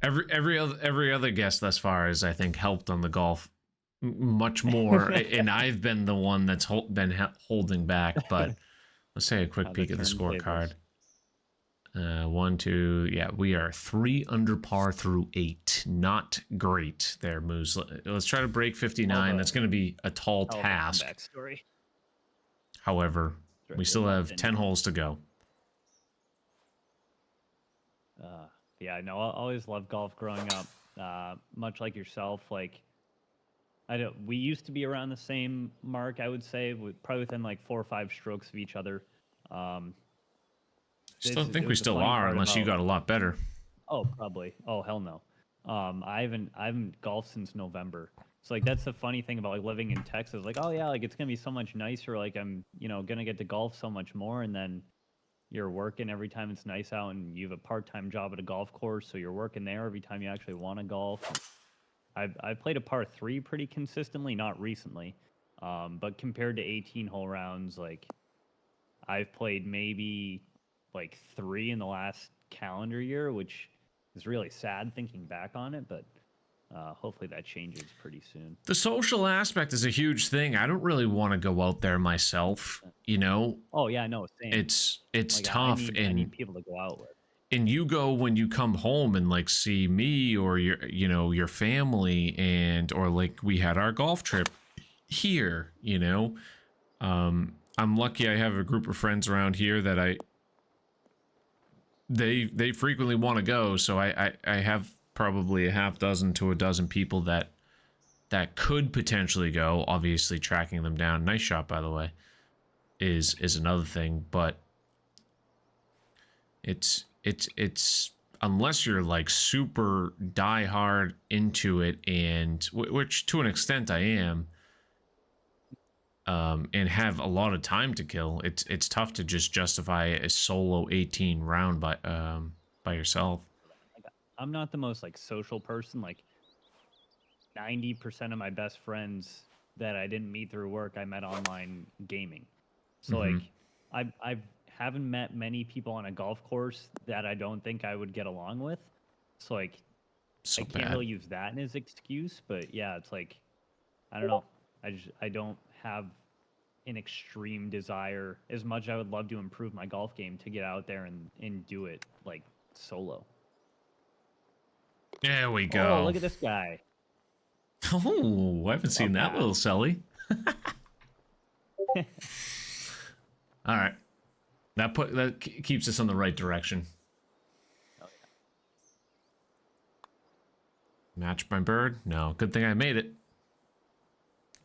A: Every other guest thus far has, I think, helped on the golf much more, and I've been the one that's been holding back. But let's take a quick peek at the scorecard. 1, 2, yeah, we are 3 under par through 8. Not great there, Moose. Let's try to break 59. That's going to be a tall task. However, we still have 10 holes to go.
B: Yeah, no, I always loved golf growing up. Much like yourself, like we used to be around the same mark, I would say, probably within like 4 or 5 strokes of each other.
A: Still think we still are, unless you got a lot better.
B: Oh, probably. Oh, hell no. I haven't golfed since November. So like that's the funny thing about like living in Texas. Like, oh yeah, like it's gonna be so much nicer. Like I'm, gonna get to golf so much more, and then you're working every time it's nice out, and you have a part-time job at a golf course, so you're working there every time you actually want to golf. I've played a par 3 pretty consistently, not recently, but compared to 18-hole rounds, like I've played maybe like 3 in the last calendar year, which is really sad thinking back on it, but hopefully that changes pretty soon.
A: The social aspect is a huge thing. I don't really want to go out there myself, you know?
B: Oh yeah, no, same.
A: It's like, tough.
B: I need people to go out with.
A: And you go when you come home and like see me or your family, and or like we had our golf trip here, I'm lucky I have a group of friends around here that they frequently want to go, so I have probably a half dozen to a dozen people that could potentially go. Obviously tracking them down, nice shot by the way, is another thing, but it's unless you're like super diehard into it, and which to an extent I am, and have a lot of time to kill, it's tough to just justify a solo 18 round by yourself.
B: I'm not the most like social person. Like 90% of my best friends that I didn't meet through work, I met online gaming. So like I haven't met many people on a golf course that I don't think I would get along with. So like I can't really use that as excuse, but yeah, it's like I don't know. I don't have an extreme desire, as much as I would love to improve my golf game, to get out there and do it like solo.
A: There we go.
B: Oh, look at this guy.
A: Oh, I haven't seen that little Sully. All right. That keeps us on the right direction.
B: Oh,
A: Match my bird? No. Good thing I made it.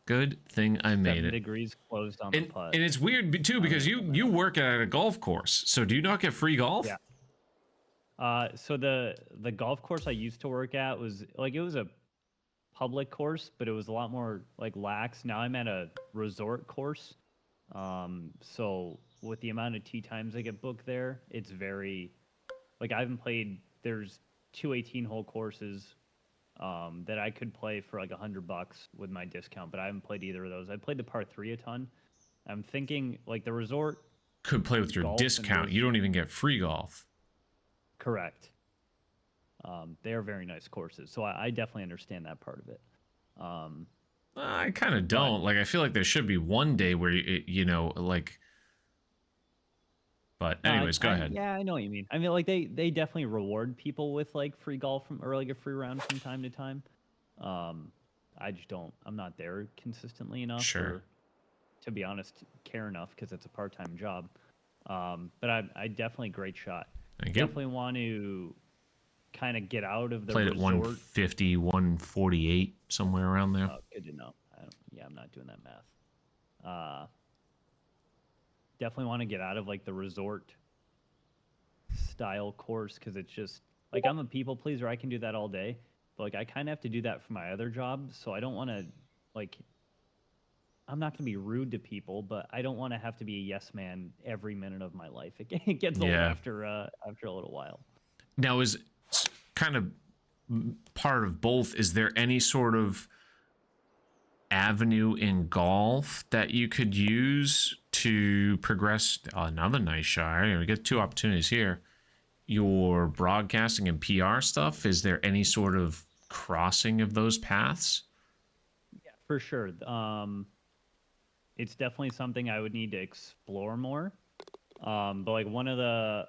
A: Good thing I made
B: 7
A: it.
B: degrees closed on the putt.
A: And it's weird too because you work at a golf course. So do you not get free golf?
B: Yeah. So the golf course I used to work at was like it was a public course, but it was a lot more like lax. Now I'm at a resort course. So with the amount of tee times I get booked there, it's very like I haven't played. There's two 18-hole courses that I could play for like $100 with my discount, but I haven't played either of those. I played the par 3 a ton. I'm thinking like the resort
A: could play with your discount. You don't even get free golf.
B: Correct. They are very nice courses, so I definitely understand that part of it.
A: I kind of don't. Like, I feel like there should be one day where, you know, like... But anyways, go ahead.
B: Yeah, I know what you mean. I mean, like, they definitely reward people with, like, free golf or, like, a free round from time to time. I just don't... I'm not there consistently enough.
A: Sure.
B: Or, to be honest, care enough, because it's a part-time job. But I definitely great shot.
A: Thank you.
B: Definitely want to kind of get out of the
A: Played
B: resort.
A: at 150, 148, somewhere around there.
B: Oh, good to know. I'm not doing that math. Definitely want to get out of like the resort style course because it's just like I'm a people pleaser. I can do that all day, but like I kind of have to do that for my other job. So I don't want to like. I'm not going to be rude to people, but I don't want to have to be a yes man every minute of my life. It gets old after a little while.
A: Now, is kind of part of both. Is there any sort of avenue in golf that you could use to progress? Another nice shot. We get two opportunities here. Your broadcasting and PR stuff. Is there any sort of crossing of those paths?
B: Yeah, for sure. It's definitely something I would need to explore more. But like one of the,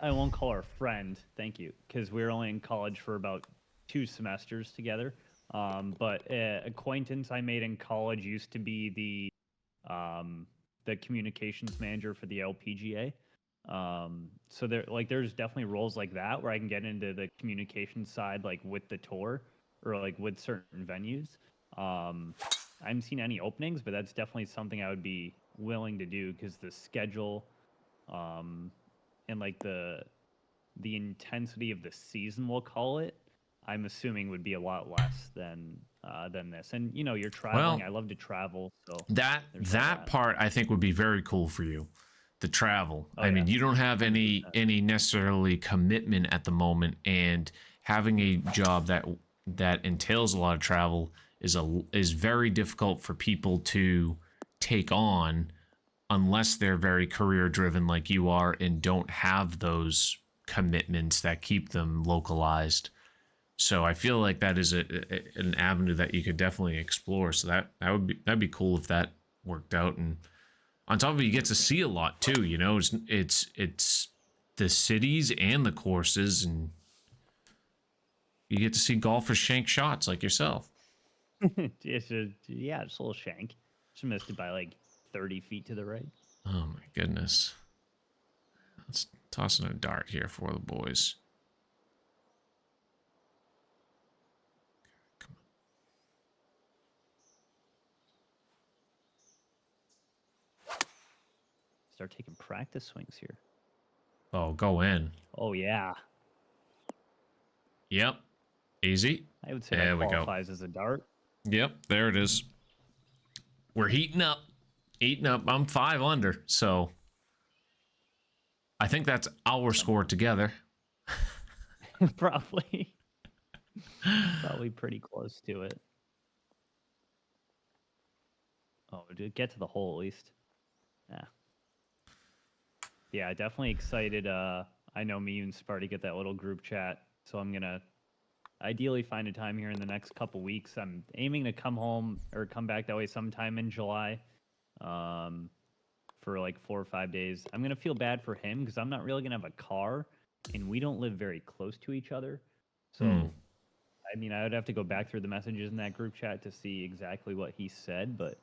B: I won't call her friend, thank you, because we were only in college for about 2 semesters together. But acquaintance I made in college used to be the communications manager for the LPGA. So there's definitely roles like that where I can get into the communication side, like with the tour or like with certain venues. I haven't seen any openings, but that's definitely something I would be willing to do because the schedule, and like the intensity of the season, we'll call it, I'm assuming would be a lot less than this. And you know, you're traveling. I love to travel, so
A: that part I think would be very cool for you, the travel.
B: Oh,
A: I mean, you don't have any necessarily commitment at the moment, and having a job that entails a lot of travel is very difficult for people to take on unless they're very career driven like you are and don't have those commitments that keep them localized. So I feel like that is an avenue that you could definitely explore. So that'd be cool if that worked out. And on top of it, you get to see a lot too. You know, it's the cities and the courses, and you get to see golfers shank shots like yourself.
B: It's a little shank. Just missed it by like 30 feet to the right.
A: Oh my goodness. Let's toss in a dart here for the boys. Come
B: on. Start taking practice swings here.
A: Oh, go in.
B: Oh yeah.
A: Yep. Easy.
B: I would say that qualifies as a dart.
A: Yep, there it is. We're heating up. I'm 5 under, so I think that's our score together.
B: Probably pretty close to it. Oh, did get to the hole at least. Yeah, definitely excited. I know me and Sparty get that little group chat, so I'm gonna ideally find a time here in the next couple weeks. I'm aiming to come home or come back that way sometime in July, for like 4 or 5 days. I'm gonna feel bad for him because I'm not really gonna have a car, and we don't live very close to each other. So, I mean, I would have to go back through the messages in that group chat to see exactly what he said. But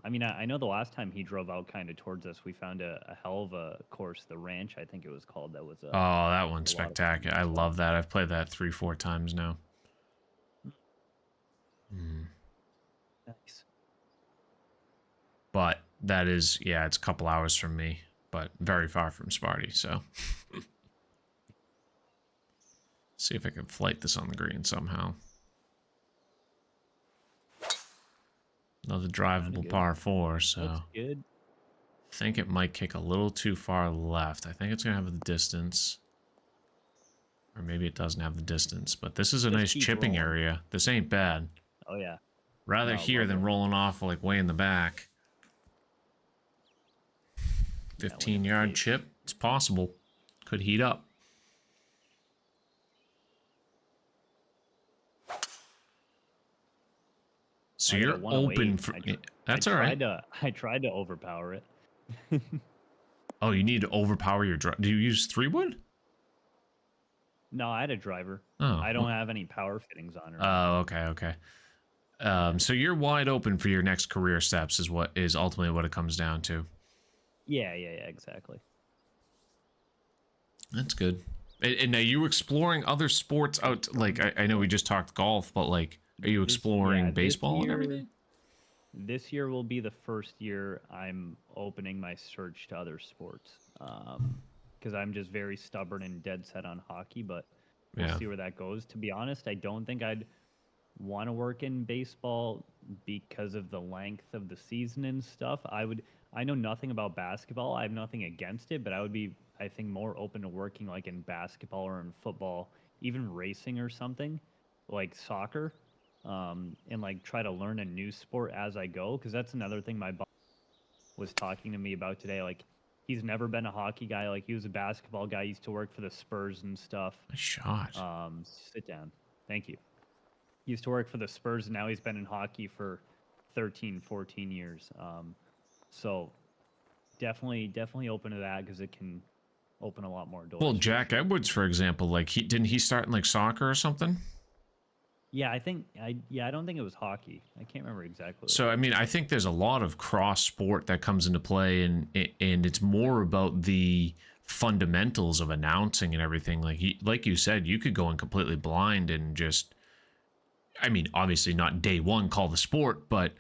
B: I mean, I know the last time he drove out kind of towards us, we found a hell of a course, the Ranch, I think it was called. That was
A: that one's spectacular. I love that. I've played that 3-4 times now. Mm.
B: Nice.
A: But that is, yeah, it's a couple hours from me, but very far from Sparty. So see if I can flight this on the green somehow. Another drivable par 4, so
B: Looks good.
A: I think it might kick a little too far left. I think it's gonna have the distance, or maybe it doesn't have the distance. But this is a nice chipping area. This ain't bad.
B: Oh yeah.
A: Rather here than rolling off like way in the back. 15-yard chip. It's possible. Could heat up. So you're open for... That's all right.
B: I tried to overpower it.
A: Oh, you need to overpower your driver. Do you use 3-wood?
B: No, I had a driver.
A: Oh,
B: I don't have any power fittings on her.
A: Oh, okay. So you're wide open for your next career steps is ultimately what it comes down to.
B: Yeah, exactly.
A: That's good. And now you exploring other sports out, like, I know we just talked golf, but like, are you exploring baseball and everything?
B: This year will be the first year I'm opening my search to other sports. Because I'm just very stubborn and dead set on hockey, but we'll see where that goes. To be honest, I don't think I'd want to work in baseball because of the length of the season and stuff. I know nothing about basketball. I have nothing against it, but I would be, I think, more open to working like in basketball or in football, even racing or something, like soccer, and like try to learn a new sport as I go. Because that's another thing my boss was talking to me about today. Like, he's never been a hockey guy. Like, he was a basketball guy. He used to work for the Spurs and stuff.
A: Nice shot.
B: Sit down. Thank you. He used to work for the Spurs, and now he's been in hockey for 13, 14 years. So definitely open to that because it can open a lot more doors.
A: Well, Jack Edwards, for example, like didn't he start in like soccer or something?
B: Yeah, I don't think it was hockey. I can't remember exactly.
A: So I mean, I think there's a lot of cross sport that comes into play, and it's more about the fundamentals of announcing and everything. Like you said, you could go in completely blind and just, I mean, obviously not day one call the sport, but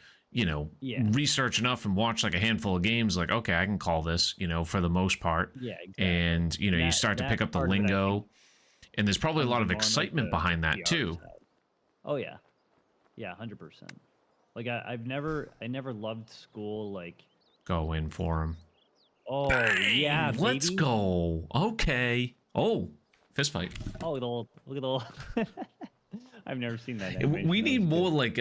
A: research enough and watch like a handful of games, like, okay, I can call this, for the most part.
B: Yeah, exactly.
A: And you start to pick up the lingo, and there's probably a lot of excitement behind that too.
B: Oh yeah, 100%. Like I never loved school. Like,
A: go in for him.
B: Oh yeah, baby.
A: Let's go. Okay. Oh, fist fight.
B: Oh, look at the little. I've never seen that.
A: We need more like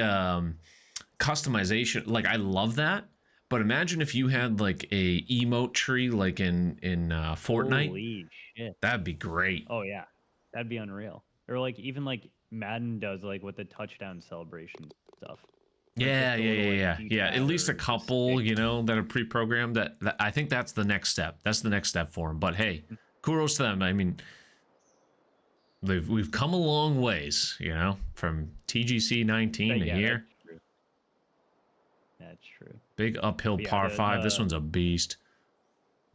A: customization. Like, I love that, but imagine if you had like a emote tree like in Fortnite.
B: Holy shit,
A: that'd be great.
B: Oh yeah, that'd be unreal. Or like even like Madden does, like with the touchdown celebration stuff.
A: Yeah. At least a couple, that are pre-programmed. That I think that's the next step. That's the next step for them. But hey, kudos to them. I mean, we've come a long ways, from TGC 19 to here.
B: That's true.
A: Big uphill par 5. This one's a beast.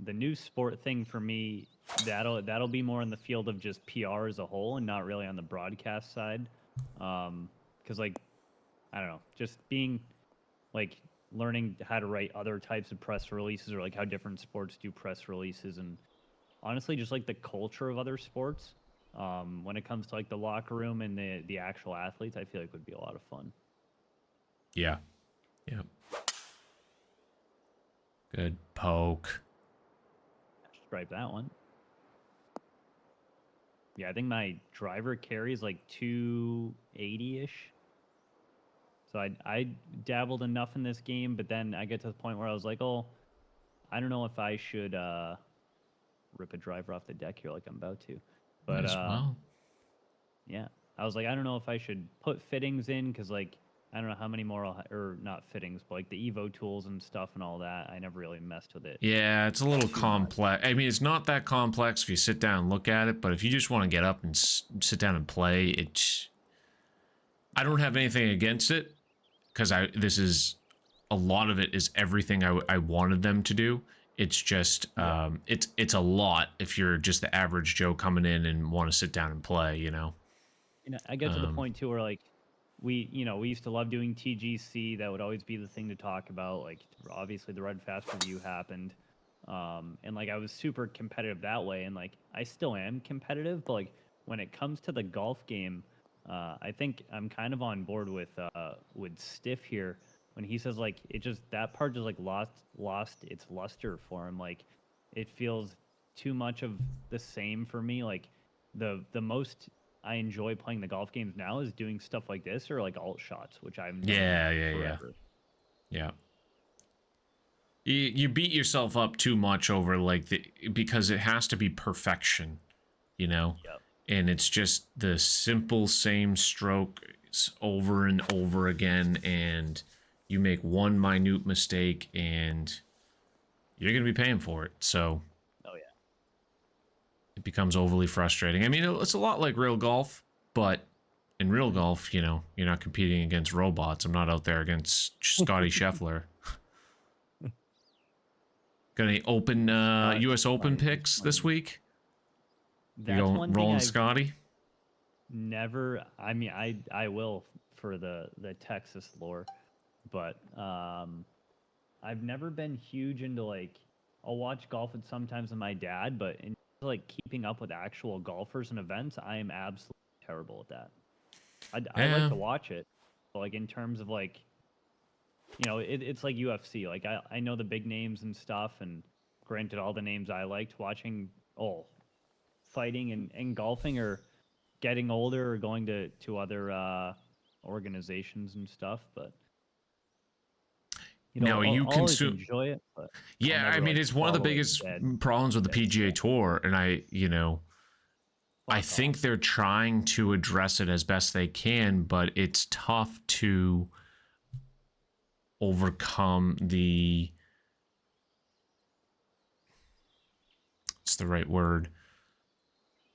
B: The new sport thing for me, that'll be more in the field of just PR as a whole and not really on the broadcast side. Because like, I don't know, just being like learning how to write other types of press releases, or like how different sports do press releases, and honestly just like the culture of other sports. When it comes to like the locker room and the actual athletes, I feel like would be a lot of fun.
A: Yeah. Good poke.
B: Stripe that one. Yeah, I think my driver carries like 280-ish. So I dabbled enough in this game, but then I get to the point where I was like, oh, I don't know if I should rip a driver off the deck here like I'm about to. But yeah, I was like, I don't know if I should put fittings in, because like I don't know how many more or not fittings, but like the Evo tools and stuff and all that. I never really messed with it.
A: Yeah, it's a little complex. I mean, it's not that complex if you sit down and look at it, but if you just want to get up and sit down and play, I don't have anything against it, because this is a lot of it is everything I wanted them to do. It's just it's a lot if you're just the average Joe coming in and want to sit down and play,
B: I get to the point too where like we used to love doing TGC. That would always be the thing to talk about. Like obviously the Red Fast review happened. And like I was super competitive that way, and like I still am competitive, but like when it comes to the golf game, I think I'm kind of on board with Stiff here when he says like it just that part just like lost its luster for him. Like it feels too much of the same for me. Like the most I enjoy playing the golf games now is doing stuff like this or like alt shots, which I've done forever.
A: Yeah. You beat yourself up too much over like because it has to be perfection, you know?
B: Yep.
A: And it's just the simple same stroke over and over again, and you make one minute mistake and you're going to be paying for it. So
B: Oh yeah.
A: it becomes overly frustrating. I mean, it's a lot like real golf, but in real golf, you know, you're not competing against robots. I'm not out there against Scotty Scheffler. Got any open U.S. Open picks this week?
B: That's
A: you
B: one thing
A: rolling
B: I've
A: Scotty?
B: never. I mean, I will for the Texas lore, but I've never been huge into like I'll watch golf with sometimes with my dad, but in like keeping up with actual golfers and events, I am absolutely terrible at that. I like
A: Yeah.
B: to watch it, but like in terms of like it's like UFC. Like I know the big names and stuff, and granted, all the names I liked watching, fighting and golfing or getting older or going to other organizations and stuff. But
A: Now
B: I'll
A: you
B: always
A: consume.
B: enjoy it. But I'll
A: Yeah, I
B: never
A: mean,
B: like
A: it's one of the
B: follow it
A: biggest
B: dead.
A: problems with the
B: Dead
A: PGA
B: set.
A: Tour, and I
B: Fuck
A: think
B: off.
A: they're trying to address it as best they can, but it's tough to overcome it's the right word,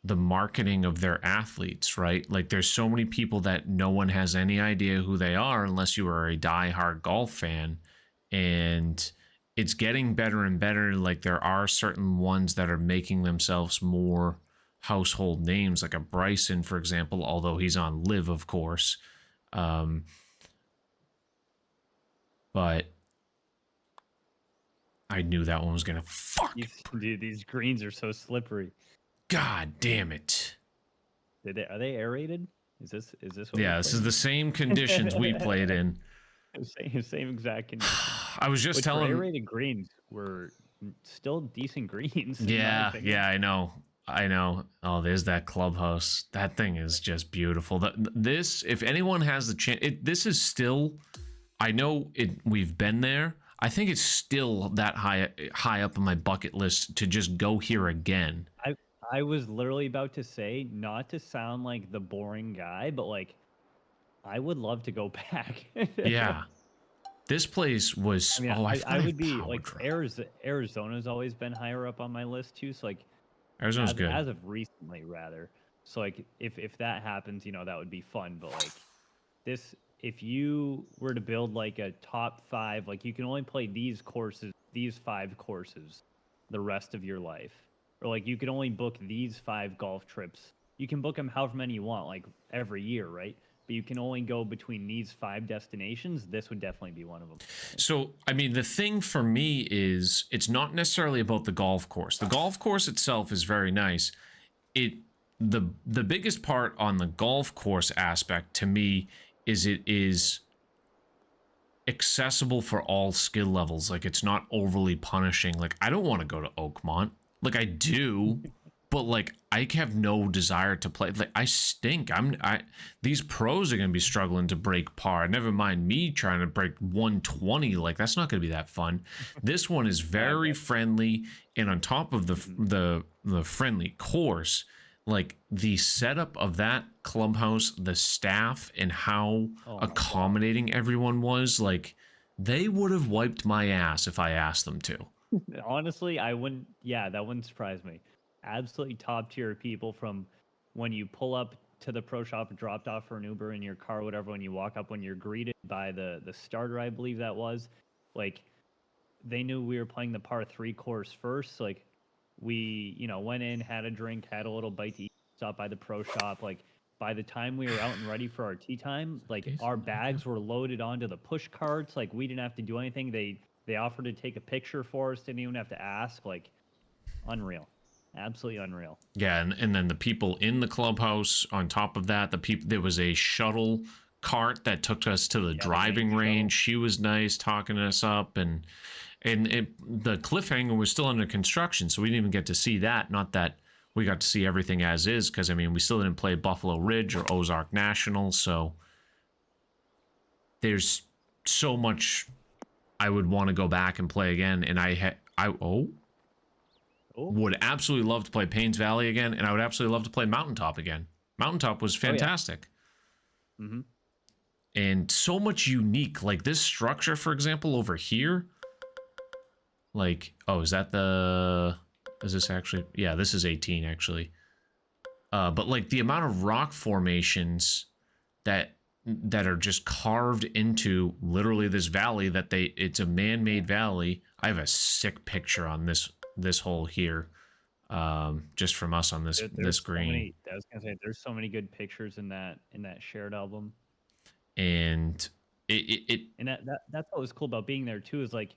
A: the marketing of their athletes, right? Like there's so many people that no one has any idea who they are unless you are a diehard golf fan. And it's getting better and better. Like there are certain ones that are making themselves more household names, like a Bryson, for example, although he's on Live, of course. But I knew that one was gonna
B: Dude, these greens are so slippery.
A: God damn it.
B: Are they aerated? Is this what
A: Yeah, this is the same conditions we played in.
B: same exact condition.
A: I was just
B: Which for
A: telling.
B: aerated greens were still decent greens. In my
A: Yeah,
B: opinion.
A: yeah, I know. Oh, there's that clubhouse. That thing is just beautiful. This, if anyone has the chance, this is still. I know it. We've been there. I think it's still that high up on my bucket list to just go here again.
B: I was literally about to say, not to sound like the boring guy, but like I would love to go back.
A: Yeah, this place was.
B: I mean,
A: I
B: I
A: thought
B: would be
A: power
B: like
A: drove.
B: Arizona's always been higher up on my list too. So like
A: Arizona's good.
B: as of recently rather. So like if that happens, that would be fun. But like this, if you were to build like a top 5, like you can only play these 5 courses, the rest of your life, or like you could only book these 5 golf trips. You can book them however many you want, like every year, right? But you can only go between these 5 destinations. This would definitely be one of them.
A: So, I mean, the thing for me is it's not necessarily about the golf course. The golf course itself is very nice. The biggest part on the golf course aspect to me is it is accessible for all skill levels. Like it's not overly punishing. Like I don't want to go to Oakmont. Like I do, but like I have no desire to play. Like I stink. These pros are gonna be struggling to break par. Never mind me trying to break 120. Like that's not gonna be that fun. This one is very friendly, and on top of the friendly course, like the setup of that clubhouse, the staff, and how accommodating everyone was, like they would have wiped my ass if I asked them to.
B: Honestly, I wouldn't. Yeah, that wouldn't surprise me. Absolutely top tier people from when you pull up to the pro shop, dropped off for an Uber in your car, whatever. When you walk up, when you're greeted by the starter, I believe that was, like, they knew we were playing the par 3 course first. So, like, we went in, had a drink, had a little bite to eat, stopped by the pro shop. Like by the time we were out and ready for our tea time, like our bags were loaded onto the push carts. Like we didn't have to do anything. They offered to take a picture for us. Didn't even have to ask. Like unreal, absolutely unreal.
A: Yeah, and then the people in the clubhouse. On top of that, there was a shuttle cart that took us to the driving range. She was nice, talking us up, and the cliffhanger was still under construction, so we didn't even get to see that. Not that we got to see everything as is, because I mean we still didn't play Buffalo Ridge or Ozark National, so there's so much I would want to go back and play again. And I would absolutely love to play Payne's Valley again, and I would absolutely love to play Mountaintop again. Mountaintop was fantastic.
B: Oh, yeah.
A: And so much unique, like this structure, for example, over here. Like, oh, is this actually? Yeah, this is 18 actually. But like the amount of rock formations that are just carved into literally this valley, it's a man-made valley. I have a sick picture on this hole here, just from us on this screen.
B: I was gonna say there's so many good pictures in that shared album.
A: And
B: that's what was cool about being there too, is like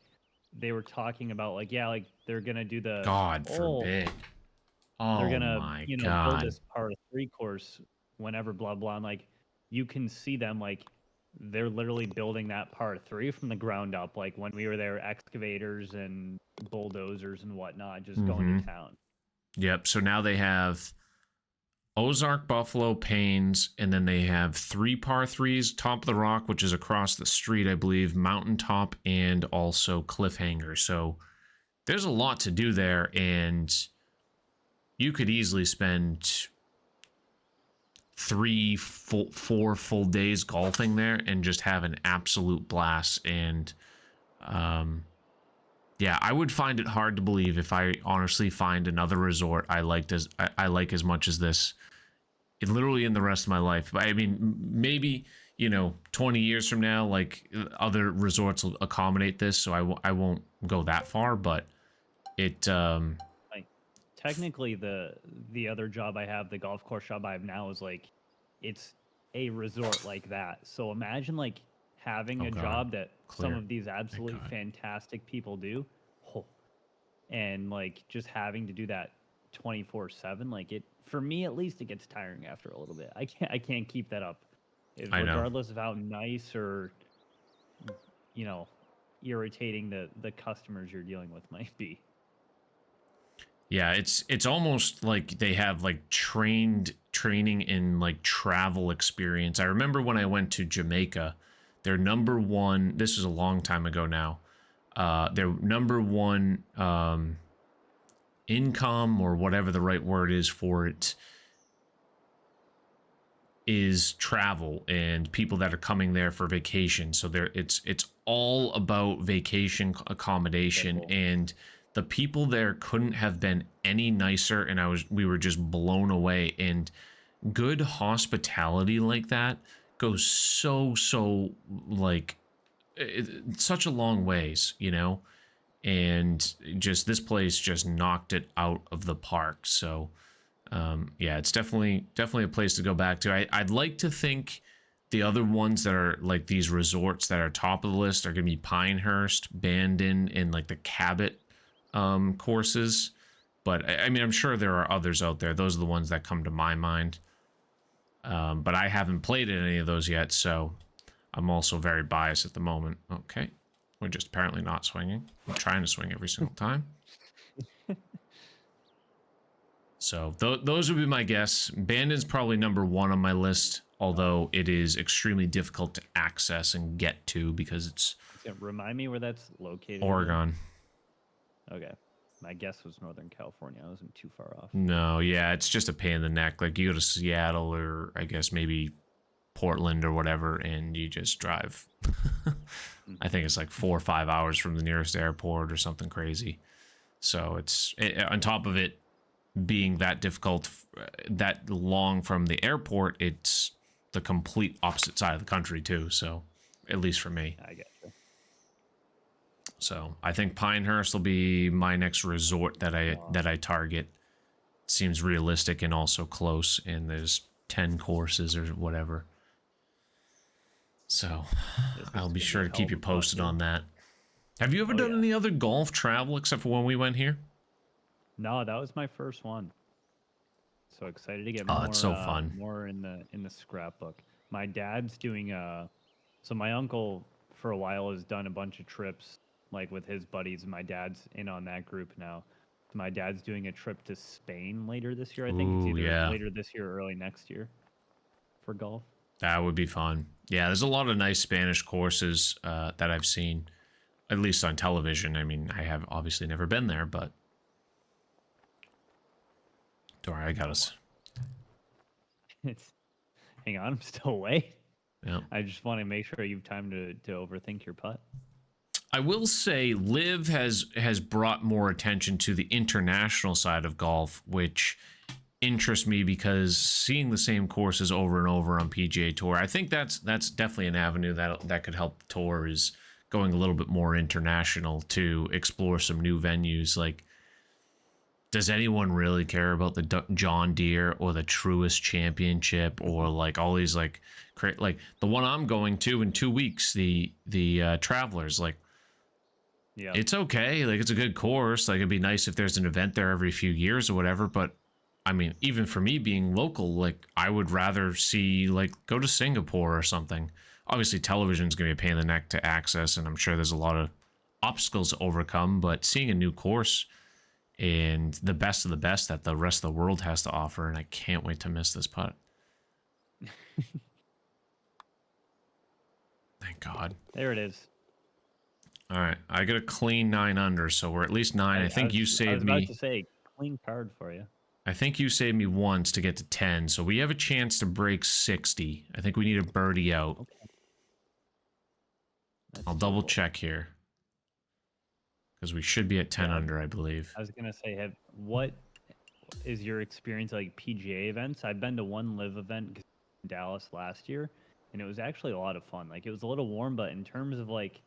B: they were talking about like, yeah, like they're gonna do the
A: God forbid. Oh,
B: they're gonna
A: my
B: build
A: God.
B: this part 3 course whenever blah blah, and like you can see them like they're literally building that part 3 from the ground up. Like when we were there, excavators and bulldozers and whatnot just going to town.
A: Yep. So now they have Ozark, Buffalo, Payne's, and then they have 3 par 3s, Top of the Rock, which is across the street, I believe, Mountaintop, and also Cliffhanger. So there's a lot to do there, and you could easily spend 4 full days golfing there and just have an absolute blast. And yeah, I would find it hard to believe if I honestly find another resort I like as much as this, literally in the rest of my life. I mean, maybe 20 years from now, like other resorts will accommodate this, so I won't go that far. But it
B: like technically the other job I have, the golf course job I have now, is like it's a resort like that. So imagine like having a job that some of these absolutely fantastic people do, and like just having to do that 24/7, like it, for me at least, it gets tiring after a little bit. I can't keep that up, regardless of how nice or irritating the customers you're dealing with might be.
A: Yeah, it's almost like they have like training in like travel experience. I remember when I went to Jamaica, their number one, this was a long time ago now, their number one income, or whatever the right word is for it, is travel and people that are coming there for vacation. So it's all about vacation accommodation, and the people there couldn't have been any nicer, and we were just blown away. And good hospitality like that goes so like such a long ways, and just this place just knocked it out of the park. So yeah, it's definitely a place to go back to. I'd like to think the other ones that are like these resorts that are top of the list are gonna be Pinehurst, Bandon, and like the Cabot courses. But I mean, I'm sure there are others out there. Those are the ones that come to my mind. But I haven't played at any of those yet, so I'm also very biased at the moment. Okay, we're just apparently not swinging. We're trying to swing every single time. So those would be my guess. Bandon's probably number 1 on my list, although it is extremely difficult to access and get to because it's...
B: Remind me where that's located.
A: Oregon.
B: Okay. My guess was Northern California. I wasn't too far off.
A: No, yeah, it's just a pain in the neck. Like, you go to Seattle or I guess maybe Portland or whatever, and you just drive. I think it's like 4 or 5 hours from the nearest airport or something crazy. So on top of it being that difficult, that long from the airport, it's the complete opposite side of the country too. So at least for me.
B: I get you.
A: So I think Pinehurst will be my next resort that I target. Seems realistic and also close, and there's 10 courses or whatever. So I'll be sure to keep you posted on that. Have you ever done any other golf travel except for when we went here?
B: No, that was my first one. So excited to get
A: it's so fun.
B: more in the scrapbook. My dad's doing so my uncle for a while has done a bunch of trips like with his buddies, and my dad's in on that group now. My dad's doing a trip to Spain later this year. I think it's either later this year or early next year for golf.
A: That would be fun. Yeah, there's a lot of nice Spanish courses that I've seen, at least on television. I mean, I have obviously never been there, but don't worry, I got us.
B: Hang on, I'm still away.
A: Yeah.
B: I just want to make sure you have time to overthink your putt.
A: I will say Liv has brought more attention to the international side of golf, which interests me because seeing the same courses over and over on PGA Tour, I think that's definitely an avenue that could help the tour, is going a little bit more international to explore some new venues. Like, does anyone really care about the John Deere or the Truist Championship or like all these like the one I'm going to in 2 weeks, the Travelers? Like, yeah, it's okay. Like, it's a good course. Like, it'd be nice if there's an event there every few years or whatever. But I mean, even for me being local, like, I would rather see, like, go to Singapore or something. Obviously, television's gonna be a pain in the neck to access, and I'm sure there's a lot of obstacles to overcome. But seeing a new course and the best of the best that the rest of the world has to offer, and I can't wait to miss this putt. Thank God.
B: There it is.
A: All right, I got a clean 9 under, so we're at least 9. I think you saved me.
B: I was about to say, clean card for you.
A: I think you saved me once to get to 10, so we have a chance to break 60. I think we need a birdie out. Okay. I'll double check here, because we should be at 10 under, I believe.
B: I was gonna say, what is your experience like PGA events? I've been to one live event in Dallas last year, and it was actually a lot of fun. Like, it was a little warm, but in terms of like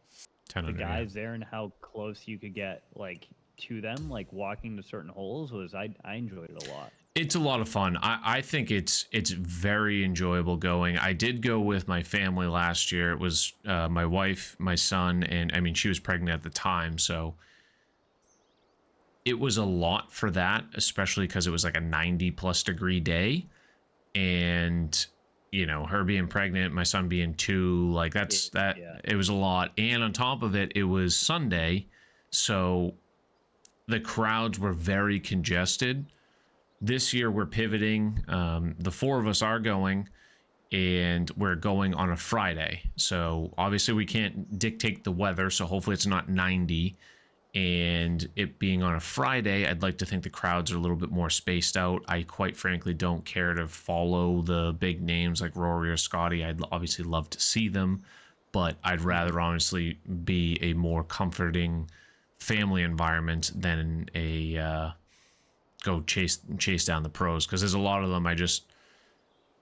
B: the guys there and how close you could get like to them, like walking to certain holes, I enjoyed it a lot.
A: It's a lot of fun. I think it's very enjoyable going. I did go with my family last year. It was my wife, my son, and I mean, she was pregnant at the time, so it was a lot for that, especially because it was like a 90+ degree day, and you know, her being pregnant, my son being 2, like it was a lot. And on top of it, it was Sunday, so the crowds were very congested. This year we're pivoting. The 4 of us are going, and we're going on a Friday. So obviously we can't dictate the weather, so hopefully it's not 90. And it being on a Friday, I'd like to think the crowds are a little bit more spaced out. I quite frankly don't care to follow the big names like Rory or Scotty. I'd obviously love to see them, but I'd rather honestly be a more comforting family environment than a go chase down the pros, because there's a lot of them I just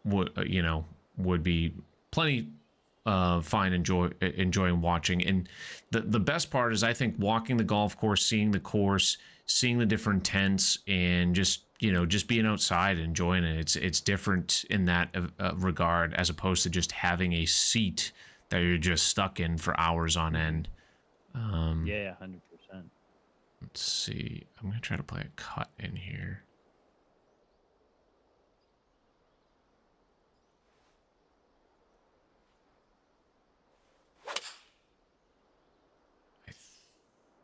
A: would be plenty fine enjoying watching. And the best part is, I think, walking the golf course, seeing the course, seeing the different tents, and just being outside and enjoying it. It's different in that regard, as opposed to just having a seat that you're just stuck in for hours on end.
B: Yeah, 100%.
A: Let's see. I'm gonna try to play a cut in here.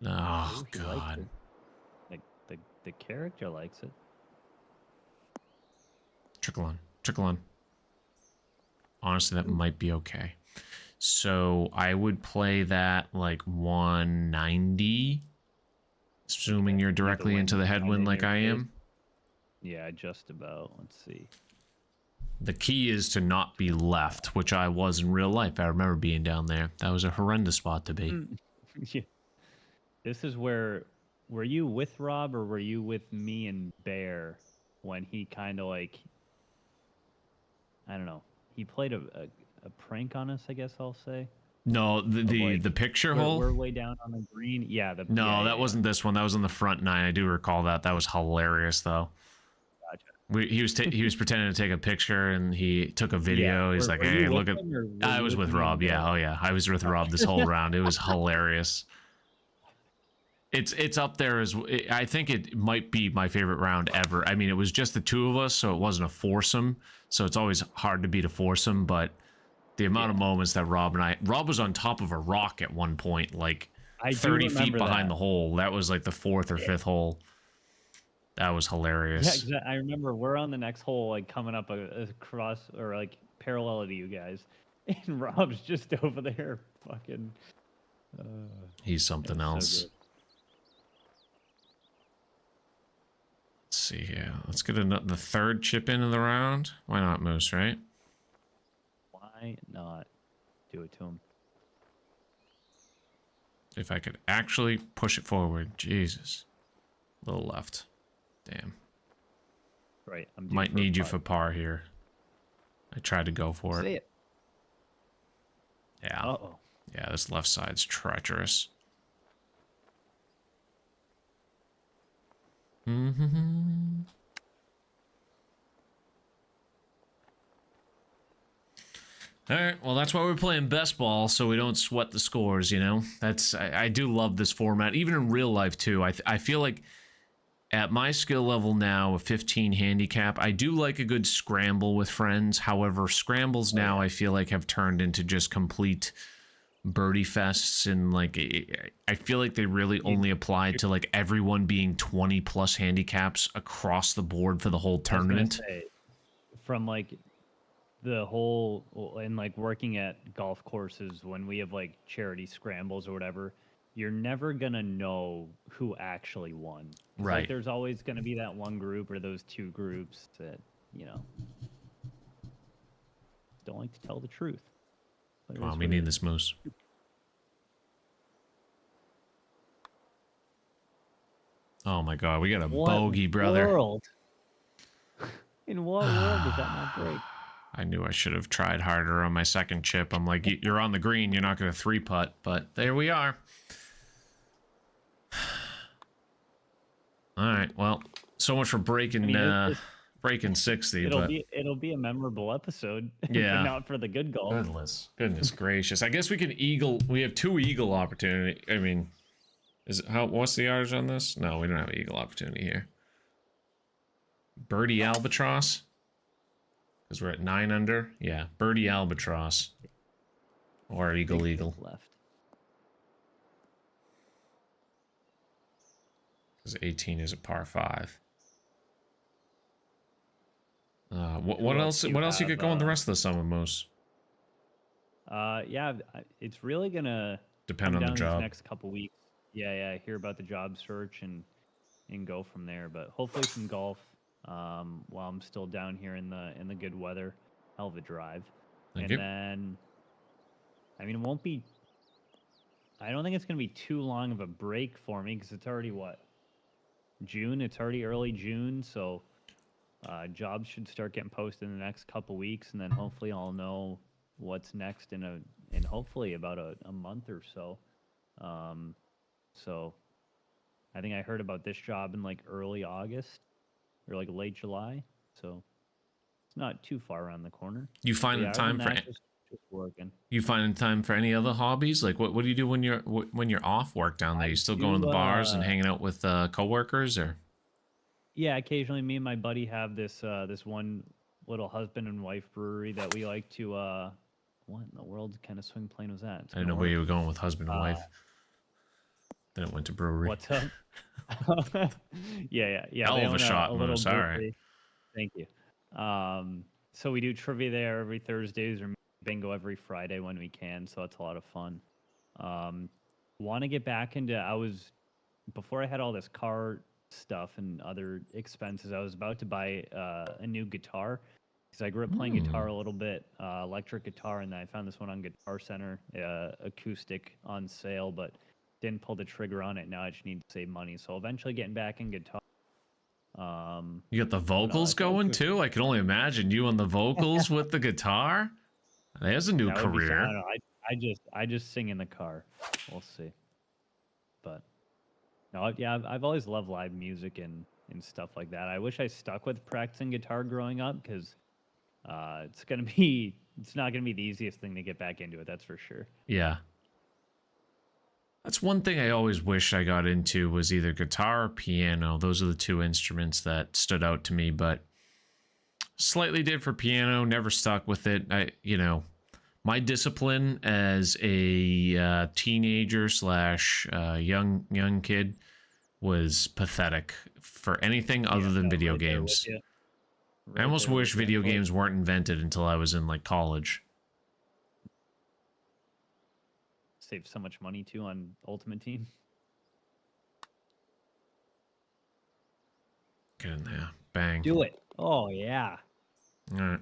A: Oh God!
B: Like the character likes it.
A: Trickle on. Honestly, that might be okay. So I would play that like 190, assuming you're directly into the headwind like I am.
B: Yeah, just about. Let's see.
A: The key is to not be left, which I was in real life. I remember being down there. That was a horrendous spot to be.
B: Yeah. This is were you with Rob, or were you with me and Bear when he kind of like, I don't know, he played a prank on us, I guess I'll say.
A: No, the picture hole?
B: We're way down on the green. Yeah.
A: That wasn't this one. That was on the front 9. I do recall that. That was hilarious, though.
B: Gotcha.
A: He was pretending to take a picture, and he took a video.
B: Yeah.
A: He's like,
B: Were you
A: "Hey,
B: with
A: look at."
B: him, or were
A: I
B: you
A: was with
B: me
A: Rob.
B: and
A: Yeah,
B: Bill?
A: oh yeah, I was with Rob this whole round. It was hilarious. It's up there as I think it might be my favorite round ever. I mean, it was just the two of us, so it wasn't a foursome. So it's always hard to beat a foursome, but the amount of moments that Rob was on top of a rock at one point, like
B: I
A: 30
B: do
A: feet
B: remember
A: behind
B: that.
A: the hole. That was like the fourth or fifth hole. That was
B: Yeah,
A: hilarious.
B: I remember we're on the next hole, like coming up across or like parallel to you guys, and Rob's just over there, fucking.
A: He's something
B: It's so
A: else.
B: good.
A: Let's see here. Let's get the third chip in of the round. Why not, Moose, right?
B: Why not do it to him?
A: If I could actually push it forward. Jesus. A little left. Damn.
B: Right.
A: Might need you for par here. I tried to go for
B: Say
A: it.
B: it.
A: Yeah.
B: Uh-oh.
A: Yeah, this left side's treacherous. Mm-hmm. All right, well, that's why we're playing best ball, so we don't sweat the scores, you know? I do love this format, even in real life, too. I feel like at my skill level now, a 15 handicap, I do like a good scramble with friends. However, scrambles now I feel like have turned into just complete birdie fests, and like I feel like they really only apply to like everyone being 20 plus handicaps across the board for the whole tournament.
B: Say, from like the whole and like working at golf courses when we have like charity scrambles or whatever, you're never gonna know who actually won.
A: Right.
B: Like there's always gonna be that one group or those two groups that, you know, don't like to tell the truth.
A: Come on, we need this Moose. Oh my god, we got a bogey, brother.
B: World? In what world does that not break?
A: I knew I should have tried harder on my second chip. I'm like, you're on the green, you're not going to three putt, but there we are. All right, well, so much for breaking breaking 60.
B: It'll be a memorable episode.
A: Yeah,
B: but not for the good golf.
A: Goodness gracious! I guess we can eagle. We have two eagle opportunity. I mean, what's the yardage on this? No, we don't have an eagle opportunity here. Birdie albatross. Because we're at 9 under. Yeah, birdie albatross. Or eagle
B: left.
A: Because 18 is a par 5. What else? What else you get going the rest of the summer, Moose?
B: Yeah, it's really gonna
A: depend on the job.
B: These next couple weeks. Yeah. Hear about the job search and go from there. But hopefully some golf. While I'm still down here in the good weather, hell of a drive. Then, I mean, it won't be. I don't think it's gonna be too long of a break for me because it's already what, June. It's already early June, so jobs should start getting posted in the next couple weeks, and then hopefully I'll know what's next in hopefully about a month or so. So I think I heard about this job in like early August. Or like late July, so it's not too far around the corner.
A: You find time for
B: just working.
A: You find time for any other hobbies? Like what do you do when you're off work down there? You still going to the bars and hanging out with coworkers, or?
B: Yeah, occasionally me and my buddy have this one little husband and wife brewery that we like to. What in the world kind of swing plane was that?
A: I didn't know where you were going with husband and wife. Then it went to brewery.
B: What's up? yeah.
A: Hell of a shot, Moose. All right.
B: Thank you. So we do trivia there every Thursdays or bingo every Friday when we can. So it's a lot of fun. Want to get back into, before I had all this car stuff and other expenses, I was about to buy a new guitar because I grew up playing guitar a little bit, electric guitar. And then I found this one on Guitar Center, acoustic on sale, but didn't pull the trigger on it. Now I just need to save money. So eventually getting back in guitar.
A: You got the vocals going too? I can only imagine you on the vocals with the guitar. There's a new career.
B: I don't know. I just sing in the car. We'll see. But no, yeah, I've always loved live music and and stuff like that. I wish I stuck with practicing guitar growing up because it's not gonna be the easiest thing to get back into it. That's for sure.
A: Yeah. That's one thing I always wish I got into was either guitar or piano. Those are the two instruments that stood out to me, but slightly did for piano, never stuck with it. My discipline as a teenager slash young kid was pathetic for anything other than video games. I almost wish video games weren't invented until I was in like college.
B: Save so much money too on Ultimate Team.
A: Get in there. Bang.
B: Do it. Oh, yeah.
A: All right.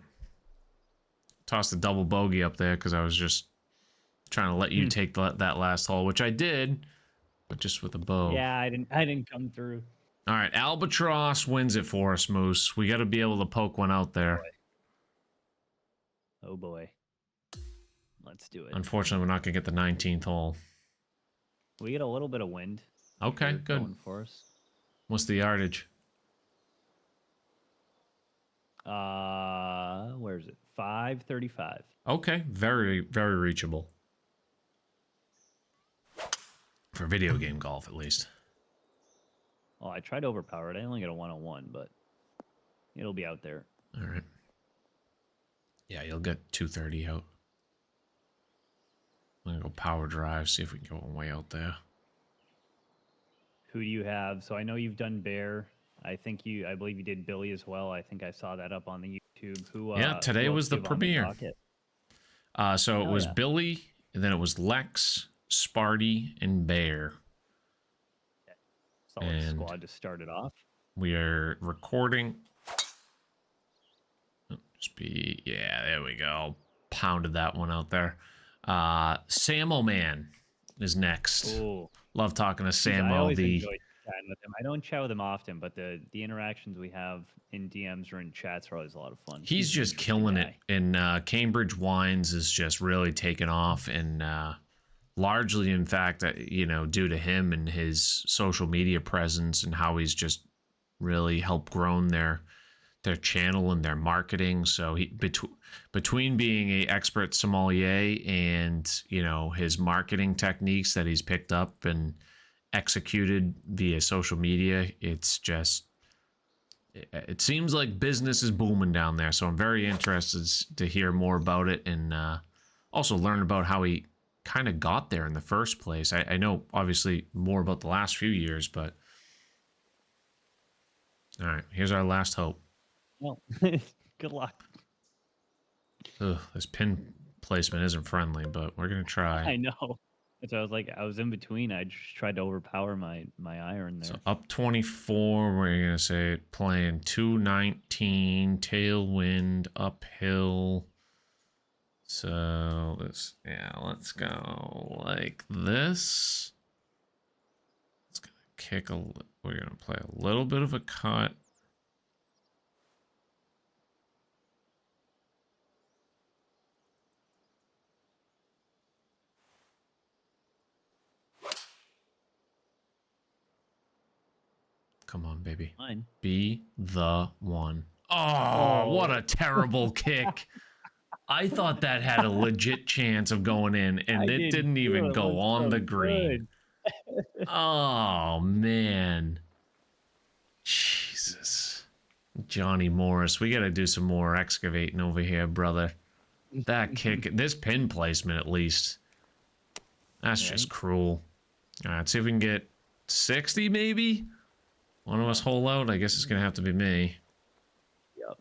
A: Tossed a double bogey up there because I was just trying to let you take that last hole, which I did, but just with a bow.
B: Yeah, I didn't come through.
A: All right, Albatross wins it for us, Moose. We got to be able to poke one out there.
B: Oh boy. Let's do it.
A: Unfortunately, we're not going to get the 19th hole.
B: We get a little bit of wind.
A: Okay, good.
B: Going for us.
A: What's the yardage?
B: Where is it? 535.
A: Okay, very, very reachable. For video game golf, at least.
B: Oh, I tried to overpower it. I only got a 101, but it'll be out there.
A: All right. Yeah, you'll get 230 out. I'm going to go power drive, see if we can go way out there.
B: Who do you have? So I know you've done Bear. I believe you did Billy as well. I think I saw that up on the YouTube.
A: Yeah, today was the premiere. So it was Billy, and then it was Lex, Sparty, and Bear.
B: Solid squad to start it off.
A: We are recording. There we go. Pounded that one out there. Samo Man is next.
B: Ooh.
A: Love talking to Samo.
B: I always enjoy chatting with him. I don't chat with him often, but the interactions we have in DMs or in chats are always a lot of fun.
A: He's just killing it. And Cambridge Wines is just really taken off, and largely, in fact, due to him and his social media presence and how he's just really helped grown their channel and their marketing. So he between being a expert sommelier and his marketing techniques that he's picked up and executed via social media, it seems like business is booming down there. So I'm very interested to hear more about it and also learn about how he kind of got there in the first place. I know obviously more about the last few years, but all right, here's our last hope.
B: Well, good luck.
A: Ugh, this pin placement isn't friendly, but we're gonna try.
B: I know. So I was in between. I just tried to overpower my iron there.
A: So up 24, we're gonna say playing 219, tailwind, uphill. So let's go like this. It's gonna kick we're gonna play a little bit of a cut. Come on, baby.
B: Fine.
A: Be the one. Oh, what a terrible kick. I thought that had a legit chance of going in, and it didn't even go on the green. Oh, man. Jesus. Johnny Morris, we got to do some more excavating over here, brother. That kick, this pin placement at least. That's just cruel. All right, let's see if we can get 60 maybe? One of us hole out? I guess it's going to have to be me.
B: Yep.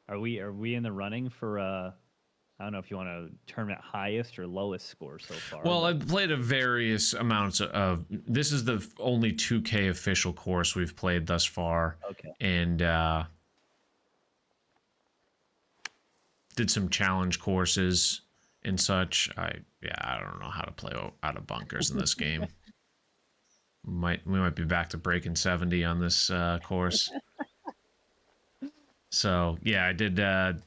B: Are we in the running for I don't know if you want to tournament highest or lowest score so far?
A: Well, I've played a various amounts of this is the only 2K official course we've played thus far.
B: Okay.
A: And did some challenge courses and such. I don't know how to play out of bunkers in this game. We might be back to breaking 70 on this course. So yeah, I did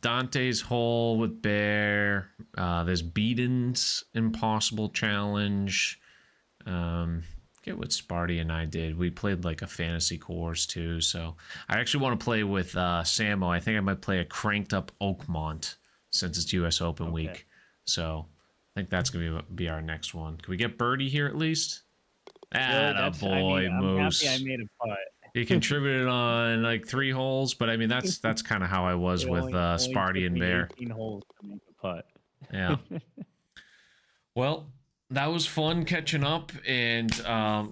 A: Dante's hole with Bear. There's Beaton's Impossible Challenge. Forget what Sparty and I did. We played like a fantasy course too. So I actually want to play with Samo. I think I might play a cranked up Oakmont since it's U.S. Open week. So I think that's gonna be our next one. Can we get Birdie here at least? Ah, boy, Moose.
B: I'm happy I made a putt.
A: He contributed on like 3 holes, but I mean that's kind of how I was with Sparty and Bear.
B: 18 holes to make a putt.
A: Yeah. Well, that was fun catching up, and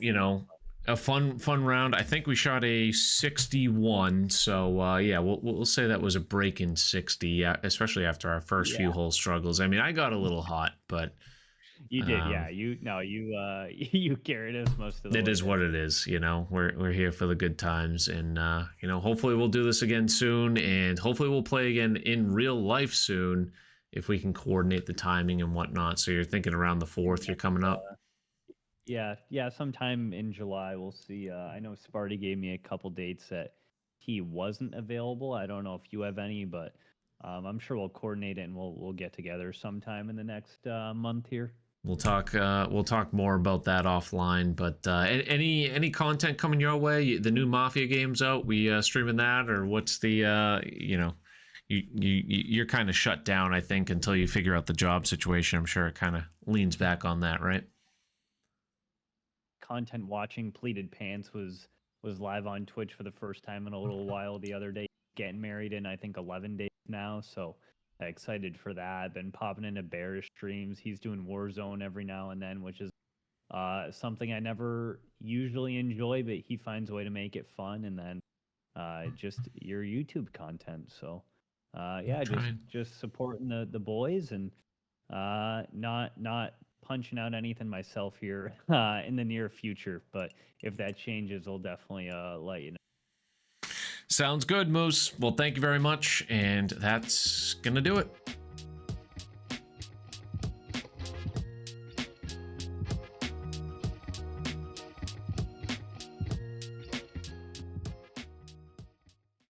A: you know, a fun round. I think we shot a 61, so yeah, we'll say that was a break in 60, yeah, especially after our first few hole struggles. I mean, I got a little hot, but
B: you did, yeah. You carried us most of the way.
A: It is what it is, you know. We're here for the good times, and you know, hopefully we'll do this again soon, and hopefully we'll play again in real life soon if we can coordinate the timing and whatnot. So you're thinking around the 4th, you're coming up.
B: Yeah, sometime in July we'll see. I know Sparty gave me a couple dates that he wasn't available. I don't know if you have any, but I'm sure we'll coordinate it and we'll get together sometime in the next month here.
A: We'll talk more about that offline. But any content coming your way? The new Mafia game's out. We streaming that, or what's the you know, you're kind of shut down, I think, until you figure out the job situation. I'm sure it kind of leans back on that, right?
B: Content watching Pleated Pants was live on Twitch for the first time in a little while the other day. Getting married in I think 11 days now, so excited for that. Been popping into Bearish streams. He's doing Warzone every now and then, which is something I never usually enjoy, but he finds a way to make it fun. And then just your YouTube content. So yeah, just supporting the boys and not punching out anything myself here in the near future. But if that changes, I'll definitely let you know.
A: Sounds good, Moose. Well, thank you very much, and that's gonna do it.